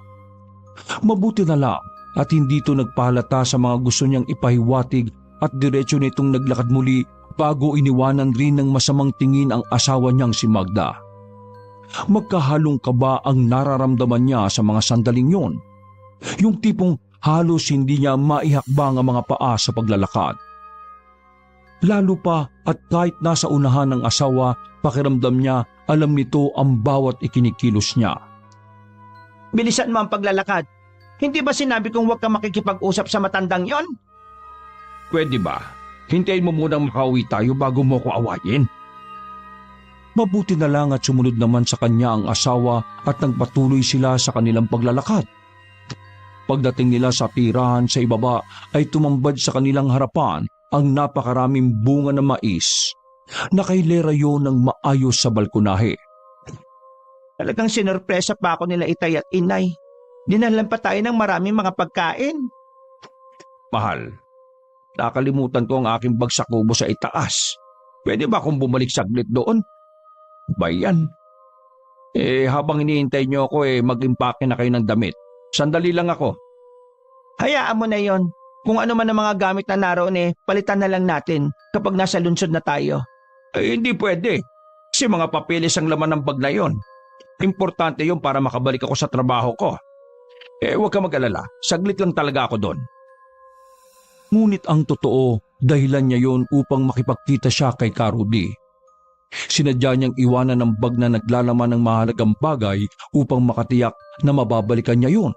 Mabuti na lang at hindi ito nagpahalata sa mga gusto niyang ipahiwatig at diretso nitong naglakad muli bago iniwanan rin ng masamang tingin ang asawa niyang si Magda. Magkahalong kaba ang nararamdaman niya sa mga sandaling yon. Yung tipong halos hindi niya maihakbang ang mga paa sa paglalakad. Lalo pa at kahit nasa unahan ng asawa, pakiramdam niya alam nito ang bawat ikinikilos niya.
Bilisan mo ang paglalakad. Hindi ba sinabi kong huwag ka makikipag-usap sa matandang yon?
Pwede ba? Hintayin mo munang makauwi tayo bago mo ko awayin.
Mabuti na lang at sumunod naman sa kanya ang asawa at nagpatuloy sila sa kanilang paglalakad. Pagdating nila sa tirahan sa ibaba ay tumambad sa kanilang harapan ang napakaraming bunga ng mais. Nakailera yun ng maayos sa balkonahe.
Talagang sinorpresa pa ako nila itay at inay. Dinalhan pa tayo ng maraming mga pagkain.
Mahal, nakalimutan ko ang aking bag sa kubo sa itaas. Pwede ba akong bumalik saglit doon? Ba yan? Habang iniintay niyo ako mag-impake na kayo ng damit. Sandali lang ako.
Hayaan mo na yon. Kung ano man ang mga gamit na naroon palitan na lang natin kapag nasa lungsod na tayo.
Hindi pwede. Kasi mga papeles ang laman ng bag na yon. Importante yon para makabalik ako sa trabaho ko. Huwag ka mag-alala. Saglit lang talaga ako doon.
Ngunit ang totoo, dahilan niya yon upang makipagkita siya kay Rudy. Sinadya niyang iwanan ng bag na naglalaman ng mahalagang bagay upang makatiyak na mababalikan niya yun.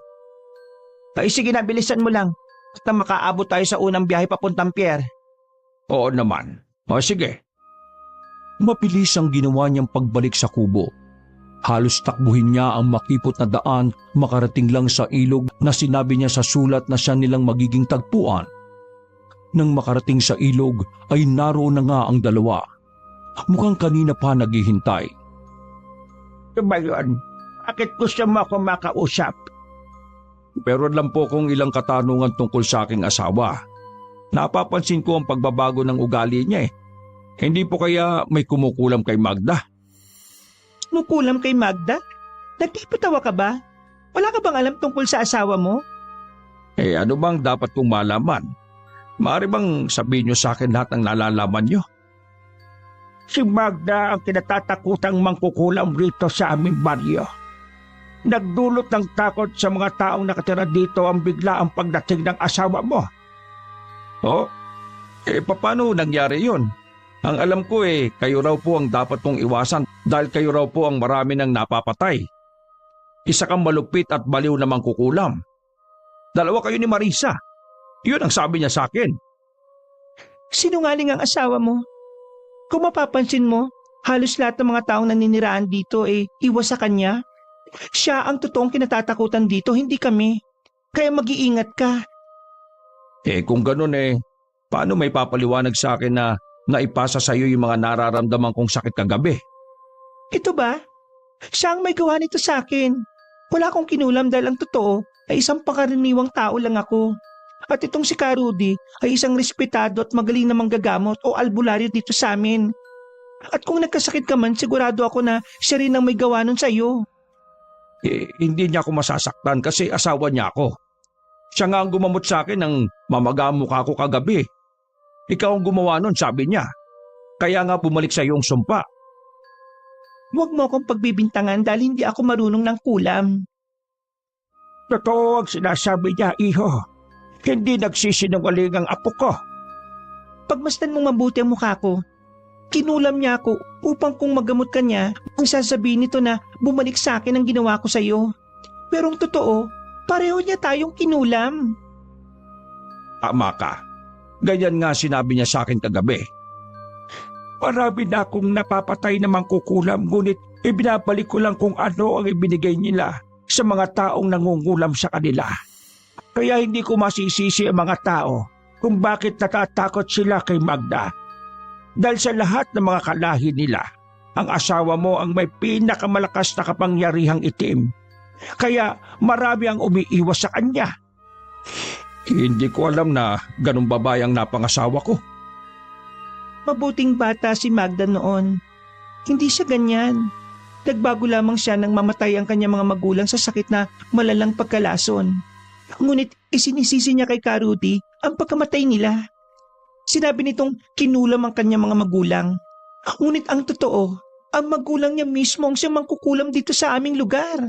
Ay sige na, bilisan mo lang. Basta makaabot tayo sa unang biyahe papuntang pier.
Oo naman. Sige.
Mabilis ang ginawa niyang pagbalik sa kubo. Halos takbuhin niya ang makipot na daan makarating lang sa ilog na sinabi niya sa sulat na siya nilang magiging tagpuan. Nang makarating sa ilog ay naroon na nga ang dalawa. Mukhang kanina pa naghihintay.
Ba yun? Bakit gusto mo ako makausap?
Pero alam po kong ilang katanungan tungkol sa aking asawa. Napapansin ko ang pagbabago ng ugali niya. Hindi po kaya may kumukulam kay Magda?
Kumukulam kay Magda? Nagtipatawa ka ba? Wala ka bang alam tungkol sa asawa mo?
Ano bang dapat kong malaman? Maaari bang sabihin niyo sa akin lahat ng nalalaman niyo?
Si Magda ang kinatatakutang mangkukulam rito sa aming baryo. Nagdulot ng takot sa mga taong nakatira dito ang biglaang pagdating ng asawa mo.
Oh? Paano nangyari yun? Ang alam ko kayo raw po ang dapat kong iwasan dahil kayo raw po ang marami nang napapatay. Isa kang malupit at baliw na mangkukulam. Dalawa kayo ni Marisa. Yun ang sabi niya sa akin.
Sinungaling ang asawa mo. Kung mapapansin mo, halos lahat ng mga taong naniniraan dito iwas sa kanya. Siya ang totoong kinatatakutan dito, hindi kami. Kaya mag-iingat ka.
Kung ganun paano may papaliwanag sa akin na naipasa sa iyo yung mga nararamdaman kong sakit kagabi?
Ito ba? Siya ang may gawa nito sa akin. Wala akong kinulam dahil ang totoo ay isang pangkaraniwang tao lang ako. At itong si Rudy ay isang respetado at magaling na manggagamot o albularyo dito sa amin. At kung nagkasakit ka man, sigurado ako na siya rin ang may gawa nun sa iyo.
Hindi niya ako masasaktan kasi asawa niya ako. Siya nga ang gumamot sa akin ng mamagamukha ko kagabi. Ikaw ang gumawa nun, sabi niya. Kaya nga bumalik sa iyong sumpa.
Huwag mo akong pagbibintangan dahil hindi ako marunong ng kulam. Totoo ang sinasabi niya, iho. Hindi nagsisinungaling ang apo ko. Pagmasdan mong mabuti ang mukha ko. Kinulam niya ako upang kung magamot ka niya, ang sasabihin nito na bumalik sa akin ang ginawa ko sa iyo. Pero ang totoo, pareho niya tayong kinulam.
Tama ka. Ganyan nga sinabi niya sa akin kagabi. Marami na akong napapatay na mangkukulam ngunit ibinabalik ko lang kung ano ang ibinigay nila sa mga taong nangungulam sa kanila. Kaya hindi ko masisisi ang mga tao kung bakit natatakot sila kay Magda. Dahil sa lahat ng mga kalahi nila, ang asawa mo ang may pinakamalakas na kapangyarihang itim. Kaya marami ang umiiwas sa kanya. Hindi ko alam na ganun babae ang napangasawa ko.
Mabuting bata si Magda noon. Hindi siya ganyan. Nagbago lamang siya nang mamatay ang kanyang mga magulang sa sakit na malalang pagkalason. Ngunit isinisisi niya kay Rudy ang pagkamatay nila. Sinabi nitong kinulam ang kanyang mga magulang. Ngunit ang totoo, ang magulang niya mismo ang siyang mangkukulam dito sa aming lugar.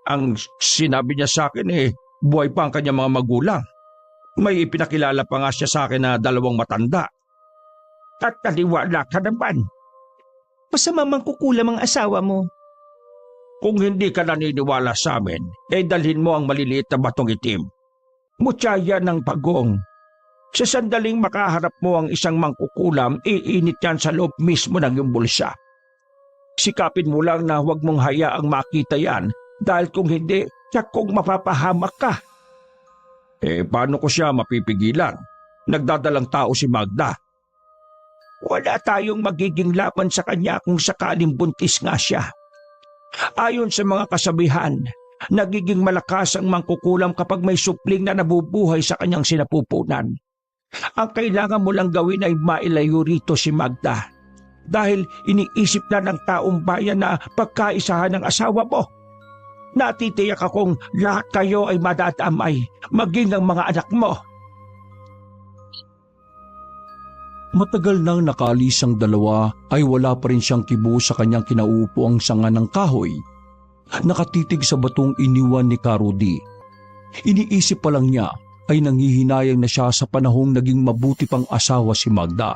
Ang sinabi niya sa akin buhay pa ang kanyang mga magulang. May ipinakilala pa nga siya sa akin na 2 matanda. At naniwala ka naman.
Masama mangkukulam ang asawa mo.
Kung hindi ka naniniwala sa amin, dalhin mo ang maliliit na batong itim. Mutsaya ng pagong. Sa sandaling makaharap mo ang isang mangkukulam, iinit yan sa loob mismo ng iyong bulsa. Sikapin mo lang na huwag mong hayaang makita yan dahil kung hindi, tiyak kong mapapahamak ka. Paano ko siya mapipigilan? Nagdadalang tao si Magda. Wala tayong magiging laban sa kanya kung sakaling buntis nga siya. Ayon sa mga kasabihan, nagiging malakas ang mangkukulam kapag may supling na nabubuhay sa kanyang sinapupunan. Ang kailangan mo lang gawin ay mailayo rito si Magda. dahil iniisip na ng taong bayan na pagkaisahan ng asawa mo. Natitiyak akong lahat kayo ay madadamay, maging ang mga anak mo.
Matagal nang nakaalis ang dalawa ay wala pa rin siyang kibo sa kanyang kinaupo ang sanga ng kahoy. Nakatitig sa batong iniwan ni Karudi. Iniisip pa lang niya ay nanghihinayang na siya sa panahong naging mabuti pang asawa si Magda.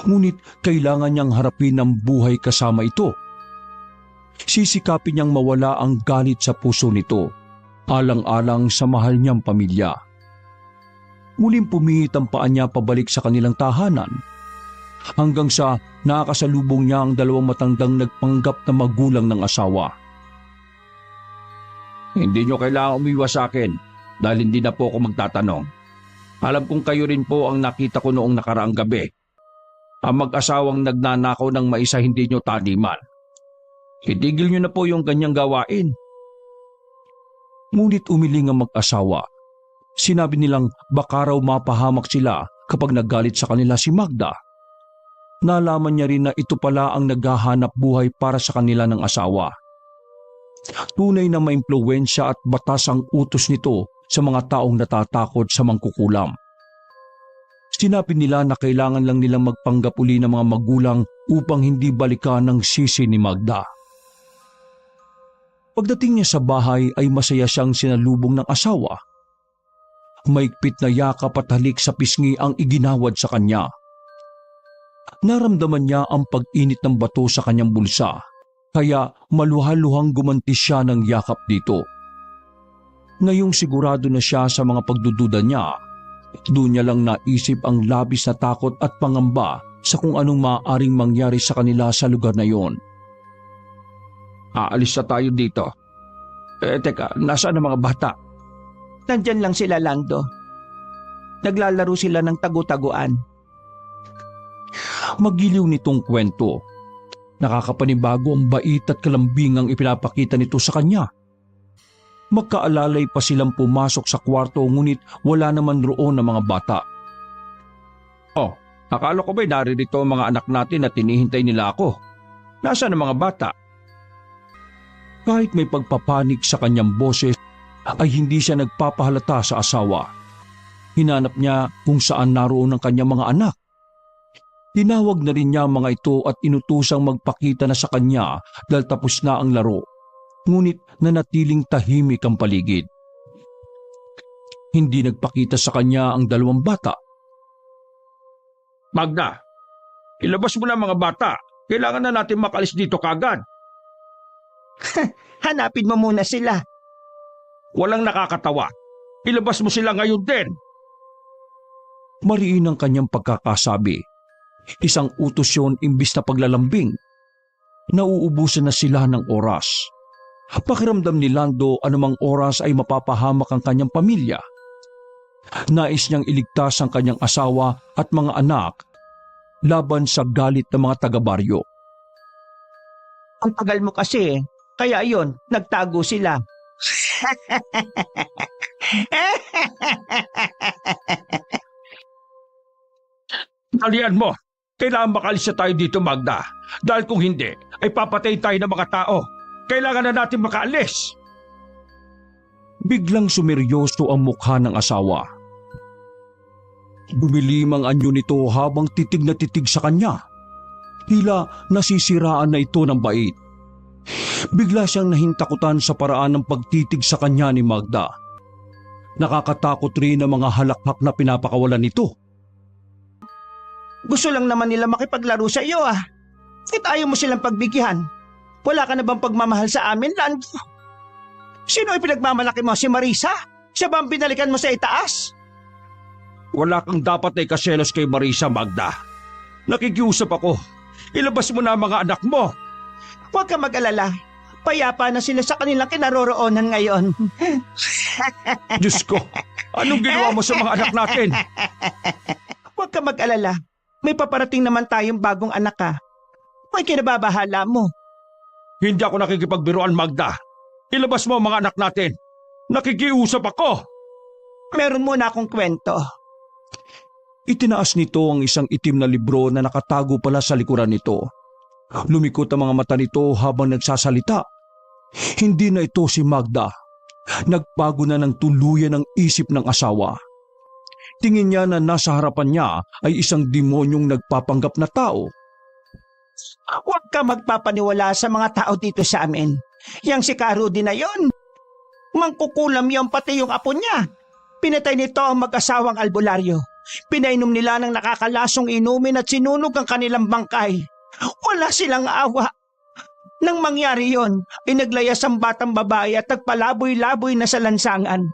Ngunit kailangan niyang harapin ang buhay kasama ito. Sisikapin niyang mawala ang galit sa puso nito, alang-alang sa mahal niyang pamilya. Muling pumihit ang paa niya pabalik sa kanilang tahanan, hanggang sa nakakasalubong niya ang dalawang matandang nagpanggap na magulang ng asawa.
Hindi nyo kailangang umiwas sa akin dahil hindi na po ako magtatanong. Alam kong kayo rin po ang nakita ko noong nakaraang gabi. Ang mag-asawang nagnanakaw ng maisa hindi nyo taniman. Itigil nyo na po yung ganyang gawain.
Ngunit umiling ang mag-asawa. Sinabi nilang baka raw mapahamak sila kapag naggalit sa kanila si Magda. Nalaman niya rin na ito pala ang naghahanap buhay para sa kanila ng asawa. Tunay na maimpluwensya at batas ang utos nito sa mga taong natatakot sa mangkukulam. Sinabi nila na kailangan lang nilang magpanggap uli ng mga magulang upang hindi balikan ng sisi ni Magda. Pagdating niya sa bahay ay masaya siyang sinalubong ng asawa. Maigpit na yakap at halik sa pisngi ang iginawad sa kanya. Naramdaman niya ang pag-init ng bato sa kanyang bulsa, kaya maluhaluhang gumanti siya ng yakap dito. Ngayong sigurado na siya sa mga pagdududa niya, doon niya lang naisip ang labis na takot at pangamba sa kung anong maaaring mangyari sa kanila sa lugar na yon.
Aalis na tayo dito. Teka, nasaan ang mga bata?
Nandyan lang sila, Lando. Naglalaro sila ng tagu-taguan.
Magiliw nitong kwento. Nakakapanibago ang bait at kalambingang ipinapakita nito sa kanya. Magkaalalay pa silang pumasok sa kwarto ngunit wala naman roon ang mga bata.
Oh, akala ko ba'y naririto ang mga anak natin na tinihintay nila ako? Nasaan ang mga bata?
Kahit may pagpapanik sa kanyang boses, ay hindi siya nagpapahalata sa asawa. Hinanap niya kung saan naroon ang kanyang mga anak. Tinawag na rin niya ang mga ito at inutusang magpakita na sa kanya dahil tapos na ang laro. Ngunit nanatiling tahimik ang paligid. Hindi nagpakita sa kanya ang dalawang bata.
Magda, ilabas mo na mga bata. Kailangan na natin makalis dito kagad.
Hanapin mo muna sila.
Walang nakakatawa. Ilabas mo sila ngayon din.
Mariin ang kanyang pagkakasabi. Isang utos yun imbis na paglalambing. Nauubusan na sila ng oras. Pakiramdam ni Lando anumang oras ay mapapahamak ang kanyang pamilya. Nais niyang iligtas ang kanyang asawa at mga anak laban sa galit ng mga taga-baryo.
Ang tagal mo kasi, kaya yon, nagtago sila.
Talian mo. Kailangan makalis na tayo dito, Magda. Dahil kung hindi, ay papatayin tayo ng mga tao. Kailangan na natin makaalis.
Biglang sumeryoso ang mukha ng asawa. Bumilim ang anyo nito habang titig na titig sa kanya. Tila nasisiraan na ito ng bait. Bigla siyang nahintakutan sa paraan ng pagtitig sa kanya ni Magda. Nakakatakot rin ang mga halakhak na pinapakawalan nito.
Gusto lang naman nila makipaglaro sa iyo ah. Kahit ayaw mo silang pagbigyan. Wala ka na bang pagmamahal sa amin, Lando? Sino ay pinagmamalaki mo? Si Marisa? Siya ba ang binalikan mo sa itaas?
Wala kang dapat ay kaselos kay Marisa, Magda. Nakikiusap ako. Ilabas mo na ang mga anak mo.
Huwag ka mag-alala. Payapa na sila sa kanilang kinaroroonan ngayon.
Diyos ko, anong ginawa mo sa mga anak natin?
Huwag ka mag-alala. May paparating naman tayong bagong anak ka. May kinababahala mo.
Hindi ako nakikipagbiruan, Magda. Ilabas mo ang mga anak natin. Nakikiusap ako.
Meron muna akong kwento.
Itinaas nito ang isang itim na libro na nakatago pala sa likuran nito. Lumikot ang mga mata nito habang nagsasalita. Hindi na ito si Magda. Nagbago na ng tuluyan ang isip ng asawa. Tingin niya na nasa harapan niya ay isang demonyong nagpapanggap na tao.
Huwag ka magpapaniwala sa mga tao dito sa amin. Yang si Rudy na yon. Mangkukulam yung pati yung apo niya. Pinatay nito ang mag-asawang albularyo. Pinainom nila ng nakakalasong inumin at sinunog ang kanilang bangkay. Wala silang awa. Nang mangyari yon, ay naglayas ang batang babae at nagpalaboy-laboy na sa lansangan.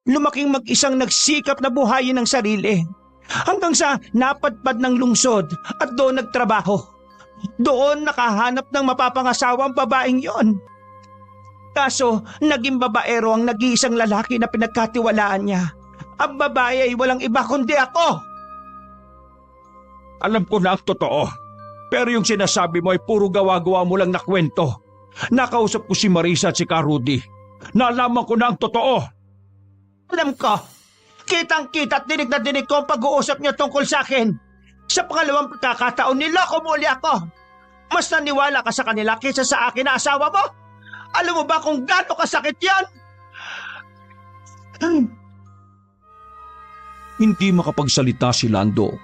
Lumaking mag-isang nagsikap na buhayin ang sarili. Hanggang sa napadpad ng lungsod at doon nagtrabaho. Doon nakahanap ng mapapangasawang babaeng yon. Kaso, naging babaero ang nag-iisang lalaki na pinagkatiwalaan niya. Ang babae ay walang iba kundi ako.
Alam ko na ang totoo. Pero yung sinasabi mo ay puro gawa-gawa mo lang na kwento. Nakausap ko si Marisa at si Rudy. Nalaman ko na ang totoo.
Alam ko, kitang-kita at dinig na dinig ko ang pag-uusap niya tungkol sa akin. Sa pangalawang pagkakataon, niloko muli ako. Mas naniwala ka sa kanila kaysa sa akin na asawa mo. Alam mo ba kung gaano kasakit yan?
Hindi makapagsalita si Lando.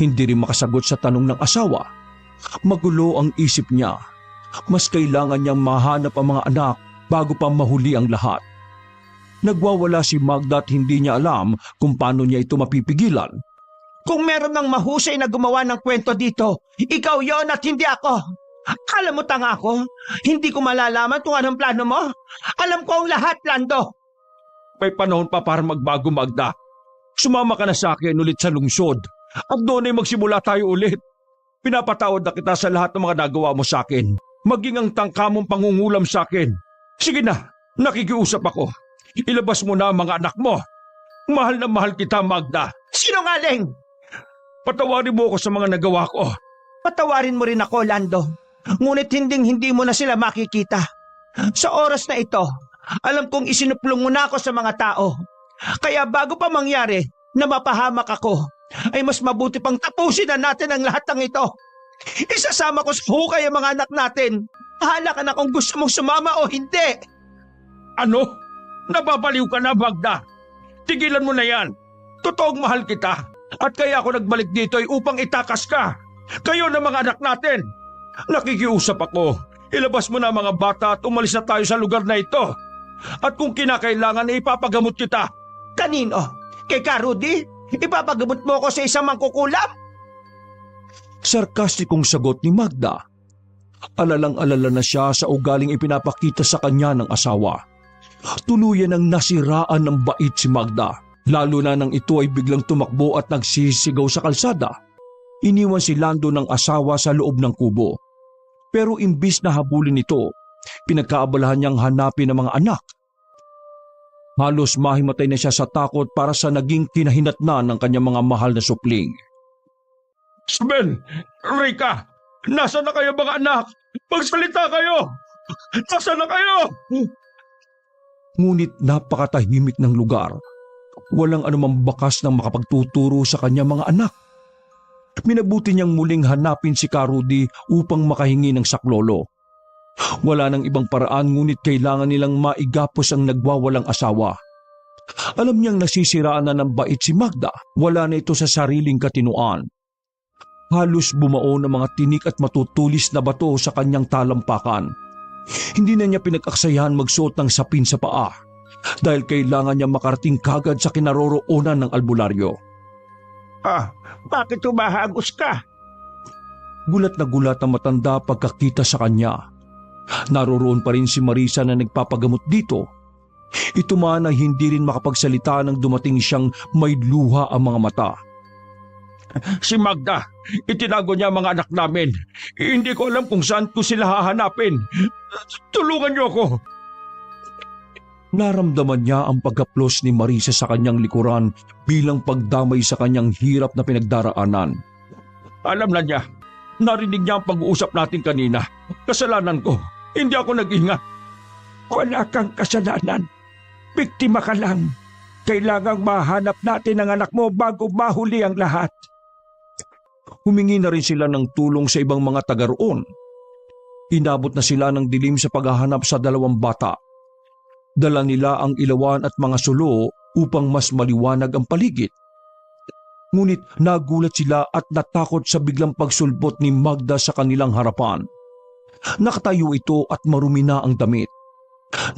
Hindi rin makasagot sa tanong ng asawa. Magulo ang isip niya. Mas kailangan niyang mahanap ang mga anak bago pa mahuli ang lahat. Nagwawala si Magda at hindi niya alam kung paano niya ito mapipigilan.
Kung meron ng mahusay na gumawa ng kwento dito, ikaw yon at hindi ako. Alam mo tanga ako, hindi ko malalaman kung anong plano mo. Alam ko ang lahat, Lando.
May panahon pa para magbago, Magda. Sumama ka na sa akin ulit sa lungsod. At doon ay magsimula tayo ulit. Pinapatawad na kita sa lahat ng mga nagawa mo sa akin. Maging ang tangka mong pangungulam sa akin. Sige na, nakikiusap ako. Ilabas mo na ang mga anak mo. Mahal na mahal kita, Magda.
Sinungaling!
Patawarin mo ako sa mga nagawa ko.
Patawarin mo rin ako, Lando. Ngunit hindi mo na sila makikita. Sa oras na ito, alam kong isinuplong mo na ako sa mga tao. Kaya bago pa mangyari na mapahamak ako, ay mas mabuti pang tapusin na natin ang lahat ng ito. Isasama ko sa hukay ang mga anak natin. Bahala ka na kung gusto mong sumama o hindi.
Ano? Nababaliw ka na, Magda. Tigilan mo na yan. Totoong mahal kita. At kaya ako nagbalik dito ay upang itakas ka. Kayo na mga anak natin. Nakikiusap ako. Ilabas mo na mga bata at umalis na tayo sa lugar na ito. At kung kinakailangan ay ipapagamot kita.
Kanino? Kay Rudy? Ipapagamot mo ko sa isang mangkukulam?
Sarkastikong sagot ni Magda. Alalang-alala na siya sa ugaling ipinapakita sa kanya ng asawa. Tuluyan ang nasiraan ng bait si Magda, lalo na nang ito ay biglang tumakbo at nagsisigaw sa kalsada. Iniwan si Lando ng asawa sa loob ng kubo. Pero imbis na habulin ito, pinagkaabalahan niyang hanapin ang mga anak. Halos mahimatay na siya sa takot para sa naging kinahinatnan ng kanyang mga mahal na supling.
Sven! Rika! Nasaan na kayo mga anak? Magsalita kayo! Nasaan na kayo?
Ngunit napakatahimik ng lugar. Walang anumang bakas ng makapagtuturo sa kanyang mga anak. Minabuti niyang muling hanapin si Rudy upang makahingi ng saklolo. Wala nang ibang paraan ngunit kailangan nilang maigapos ang nagwawalang asawa. Alam niyang nasisiraan na ng bait si Magda. Wala na ito sa sariling katinuan. Halos bumao ng mga tinik at matutulis na bato sa kanyang talampakan. Hindi na niya pinag-aksayahan magsuot ng sapin sa paa dahil kailangan niya makarating kagad sa kinaroroonan ng albularyo.
Bakit humahagos ka?
Gulat na gulat ang matanda pagkakita sa kanya. Naroroon pa rin si Marisa na nagpapagamot dito. Ito man ay hindi rin makapagsalita nang dumating siyang may luha ang mga mata.
Si Magda, itinago niya ang mga anak namin. Hindi ko alam kung saan ko sila hahanapin. Tulungan niyo ako.
Naramdaman niya ang pagkaplos ni Marisa sa kanyang likuran bilang pagdamay sa kanyang hirap na pinagdaraanan.
Alam na niya. Narinig niya ang pag-uusap natin kanina. Kasalanan ko. Hindi ako nag-ingat.
Wala kang kasalanan. Biktima ka lang.
Kailangang mahanap natin ang anak mo bago mahuli ang lahat.
Humingi na rin sila ng tulong sa ibang mga taga roon. Inabot na sila ng dilim sa paghahanap sa dalawang bata. Dala nila ang ilawan at mga sulo upang mas maliwanag ang paligid. Ngunit nagulat sila at natakot sa biglang pagsulbot ni Magda sa kanilang harapan. Nakatayo ito at marumi na ang damit.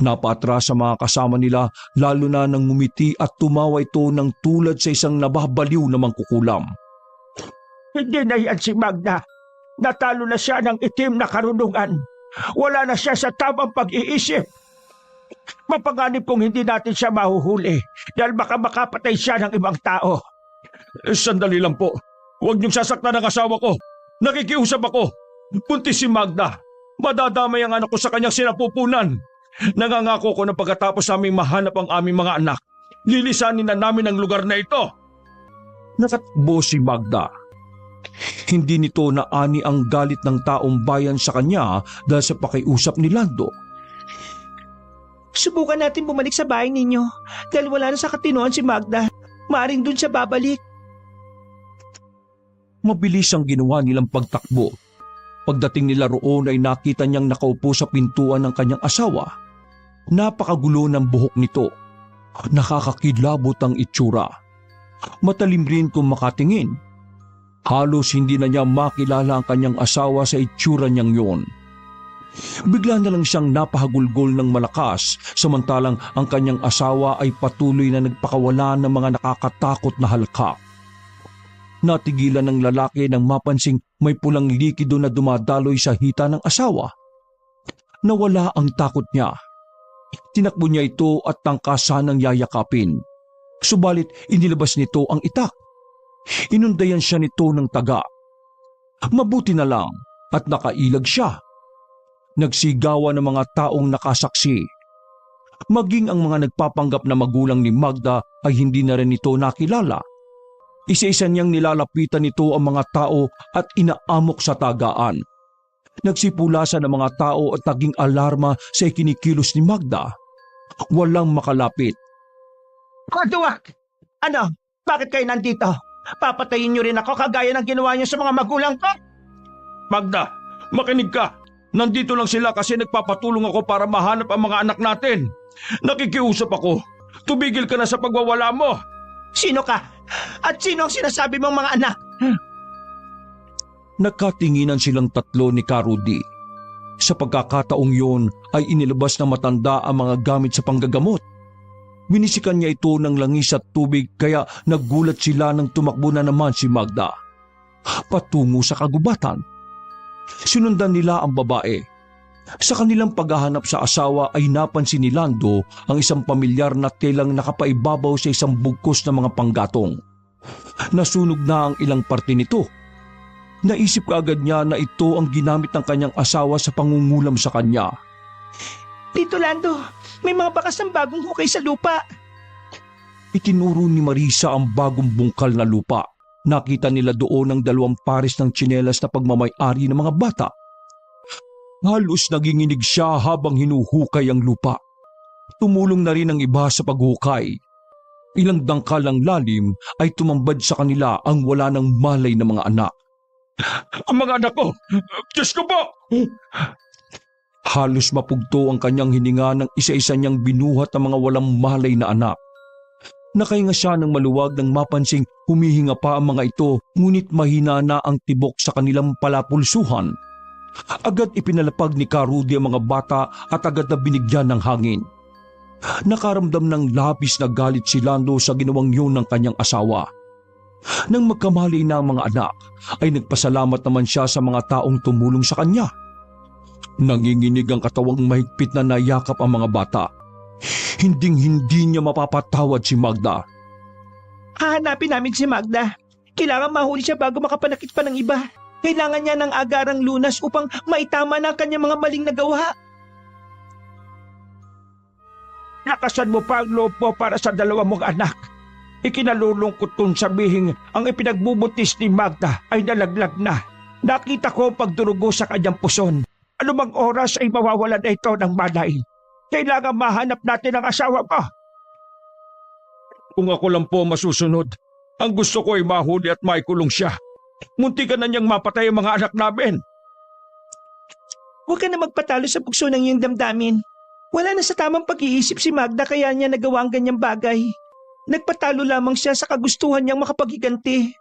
Napatras sa mga kasama nila lalo na nang ngumiti at tumawa ito ng tulad sa isang nababaliw na mangkukulam.
Hindi na yan si Magda. Natalo na siya ng itim na karunungan. Wala na siya sa tamang pag-iisip. Mapanganib kung hindi natin siya mahuhuli dahil baka makapatay siya ng ibang tao.
Sandali lang po. Huwag niyong sasaktan ang asawa ko. Nakikiusap ako. Buntis si Magda. Madadamay ang anak ko sa kanyang sinapupunan. Nangangako ko na pagkatapos naming mahanap ang aming mga anak, lilisanin na namin ang lugar na ito. Nakatakbo si Magda. Hindi nito naani ang galit ng taong bayan sa kanya dahil sa pakiusap ni Lando.
Subukan natin bumalik sa bahay ninyo dahil wala na sa katinoan si Magda. Maaring dun siya babalik.
Mabilis ang ginawa nilang pagtakbo. Pagdating nila roon ay nakita niyang nakaupo sa pintuan ng kanyang asawa. Napakagulo ng buhok nito. Nakakakilabot ang itsura. Matalim rin kung makatingin. Halos hindi na niya makilala ang kanyang asawa sa itsura niyang yon. Bigla na lang siyang napahagulgol ng malakas samantalang ang kanyang asawa ay patuloy na nagpakawala ng mga nakakatakot na halakak. Natigilan ng lalaki nang mapansing may pulang likido na dumadaloy sa hita ng asawa. Nawala ang takot niya. Tinakbo niya ito at tangkasan ng yayakapin. Subalit inilabas nito ang itak. Inundayan siya nito ng taga. Mabuti na lang at nakailag siya. Nagsigawan ng mga taong nakasaksi. Maging ang mga nagpapanggap na magulang ni Magda ay hindi na rin ito nakilala. Isa-isa niyang nilalapitan nito ang mga tao at inaamok sa tagaan. Nagsipulasan ng mga tao at naging alarma sa ikinikilos ni Magda. Walang makalapit.
Kaduwag! Ano? Bakit kayo nandito? Papatayin niyo rin ako kagaya ng ginawa niyo sa mga magulang ko?
Magda, makinig ka. Nandito lang sila kasi nagpapatulong ako para mahanap ang mga anak natin. Nakikiusap ako. Tumigil ka na sa pagwawala mo.
Sino ka? At sino ang sinasabi mong mga anak?
Nagkatinginan silang tatlo ni Karudi. Sa pagkakataong yun ay inilabas na matanda ang mga gamit sa panggagamot. Binisikan niya ito ng langis at tubig kaya naggulat sila nang tumakbo na naman si Magda. Patungo sa kagubatan. Sinundan nila ang babae. Sa kanilang paghahanap sa asawa ay napansin ni Lando ang isang pamilyar na telang nakapaibabaw sa isang bugkos na mga panggatong. Nasunog na ang ilang parte nito. Naisip kaagad niya na ito ang ginamit ng kanyang asawa sa pangungulam sa kanya.
Tito Lando, may mga bakas ng bagong hukay sa lupa.
Itinuro ni Marisa ang bagong bungkal na lupa. Nakita nila doon ang 2 pares ng tsinelas na pagmamay-ari ng mga bata. Halos naginginig siya habang hinuhukay ang lupa. Tumulong na rin ang iba sa paghukay. Ilang dangkalang lalim ay tumambad sa kanila ang wala ng malay na mga anak.
Ang mga anak ko! Diyos ko po!
Halos mapugto ang kanyang hininga nang isa-isa niyang binuhat ang mga walang malay na anak. Nakahinga siya ng maluwag nang mapansing humihinga pa ang mga ito ngunit mahina na ang tibok sa kanilang palapulsuhan. Agad ipinalapag ni Karudi ang mga bata at agad na binigyan ng hangin. Nakaramdam ng labis na galit si Lando sa ginawang yun ng kanyang asawa. Nang magkamali na ang mga anak, ay nagpasalamat naman siya sa mga taong tumulong sa kanya. Nanginginig ang katawang mahigpit na nayakap ang mga bata. Hinding-hindi niya mapapatawad si Magda.
Hahanapin namin si Magda. Kailangan mahuli siya bago makapanakit pa ng iba. Kailangan niya ng agarang lunas upang maitama na ang kanyang mga maling nagawa.
Lakasan mo pa ang loob mo para sa 2 mong anak. Ikinalulungkot kong sabihin ang ipinagbubuntis ni Magda ay nalaglag na. Nakita ko ang pagdurugo sa kanyang puson. Anumang oras ay mawawalan na ito ng malay. Kailangan mahanap natin ang asawa ko. Kung ako lang po masusunod, ang gusto ko ay mahuli at maikulong siya. Muntikan na niyang mapatay ang mga anak namin.
Huwag ka na magpatalo sa bugso ng iyong damdamin. Wala na sa tamang pag-iisip si Magda kaya niya nagawa ang ganyang bagay. Nagpatalo lamang siya sa kagustuhan niyang makapaghiganti.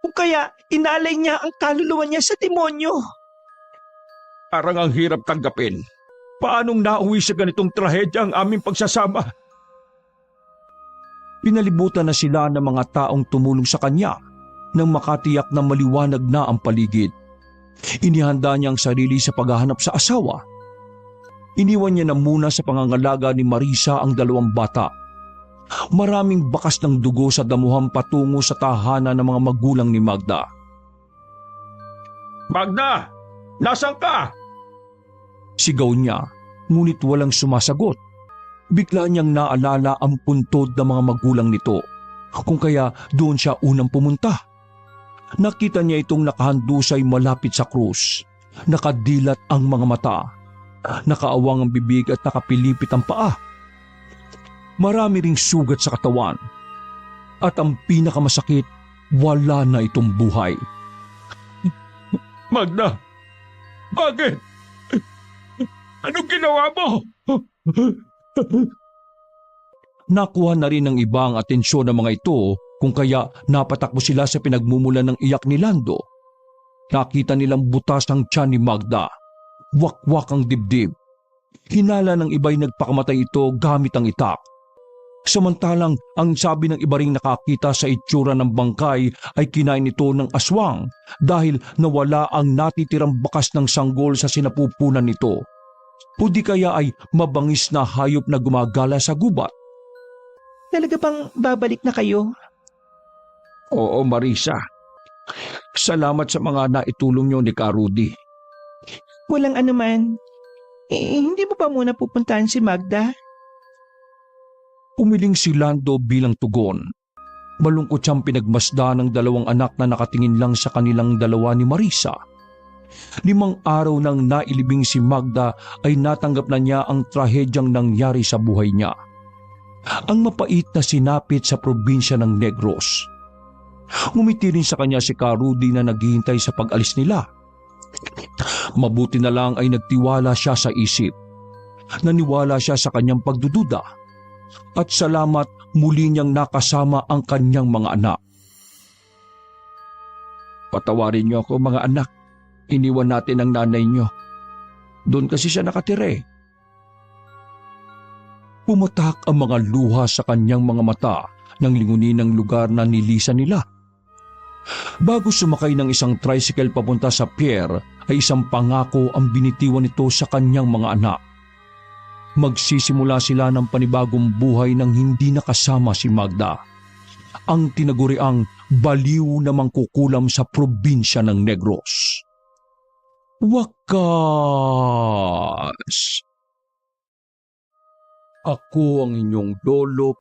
O kaya inalay niya ang kaluluwa niya sa demonyo.
Parang ang hirap tanggapin. Paanong nauwi sa ganitong trahedya ang aming pagsasama?
Pinalibutan na sila ng mga taong tumulong sa kanya nang makatiyak na maliwanag na ang paligid. Inihanda niya ang sarili sa paghahanap sa asawa. Iniwan niya na muna sa pangangalaga ni Marisa ang 2 bata. Maraming bakas ng dugo sa damuhan patungo sa tahanan ng mga magulang ni Magda.
Magda! Nasaan ka?
Sigaw niya, ngunit walang sumasagot. Bigla niyang naalala ang puntod ng mga magulang nito, kung kaya doon siya unang pumunta. Nakita niya itong nakahandusay malapit sa krus. Nakadilat ang mga mata. Nakaawang ang bibig at nakapilipit ang paa. Marami ring sugat sa katawan. At ang pinakamasakit, wala na itong buhay.
Magda! Bakit? Anong ginawa mo?
Nakuha na rin ng iba ang atensyon ng mga ito kung kaya napatakbo sila sa pinagmumulan ng iyak ni Lando. Nakita nilang butas ang tiyan ni Magda. Wakwak ang dibdib. Hinala ng iba'y nagpakamatay ito gamit ang itak. Samantalang ang sabi ng iba ring nakakita sa itsura ng bangkay ay kinain ito ng aswang dahil nawala ang natitirang bakas ng sanggol sa sinapupunan nito. O di kaya ay mabangis na hayop na gumagala sa gubat.
Talaga bang babalik na kayo?
Oo, Marisa. Salamat sa mga naitulong niyo ni Ka Rudy.
Walang anuman. Hindi mo pa muna pupuntahan si Magda?
Umiling si Lando bilang tugon. Malungkot siyang pinagmasda ng 2 anak na nakatingin lang sa kanilang 2 ni Marisa. 5 araw nang nailibing si Magda ay natanggap na niya ang trahedyang nangyari sa buhay niya. Ang mapait na sinapit sa probinsya ng Negros. Ngumiti rin sa kanya si Ka Rudy na naghihintay sa pag-alis nila. Mabuti na lang ay nagtiwala siya sa isip. Naniwala siya sa kanyang pagdududa. At salamat muli niyang nakasama ang kanyang mga anak.
Patawarin niyo ako, mga anak. Iniwan natin ang nanay niyo. Doon kasi siya nakatira.
Pumatak ang mga luha sa kanyang mga mata nang lingunin ang lugar na nilisan nila. Bago sumakay ng isang tricycle papunta sa pier, ay isang pangako ang binitiwan nito sa kanyang mga anak. Magsisimula sila ng panibagong buhay nang hindi nakasama si Magda. Ang tinaguriang baliw na mangkukulam sa probinsya ng Negros. Wakas! Ako ang inyong lolo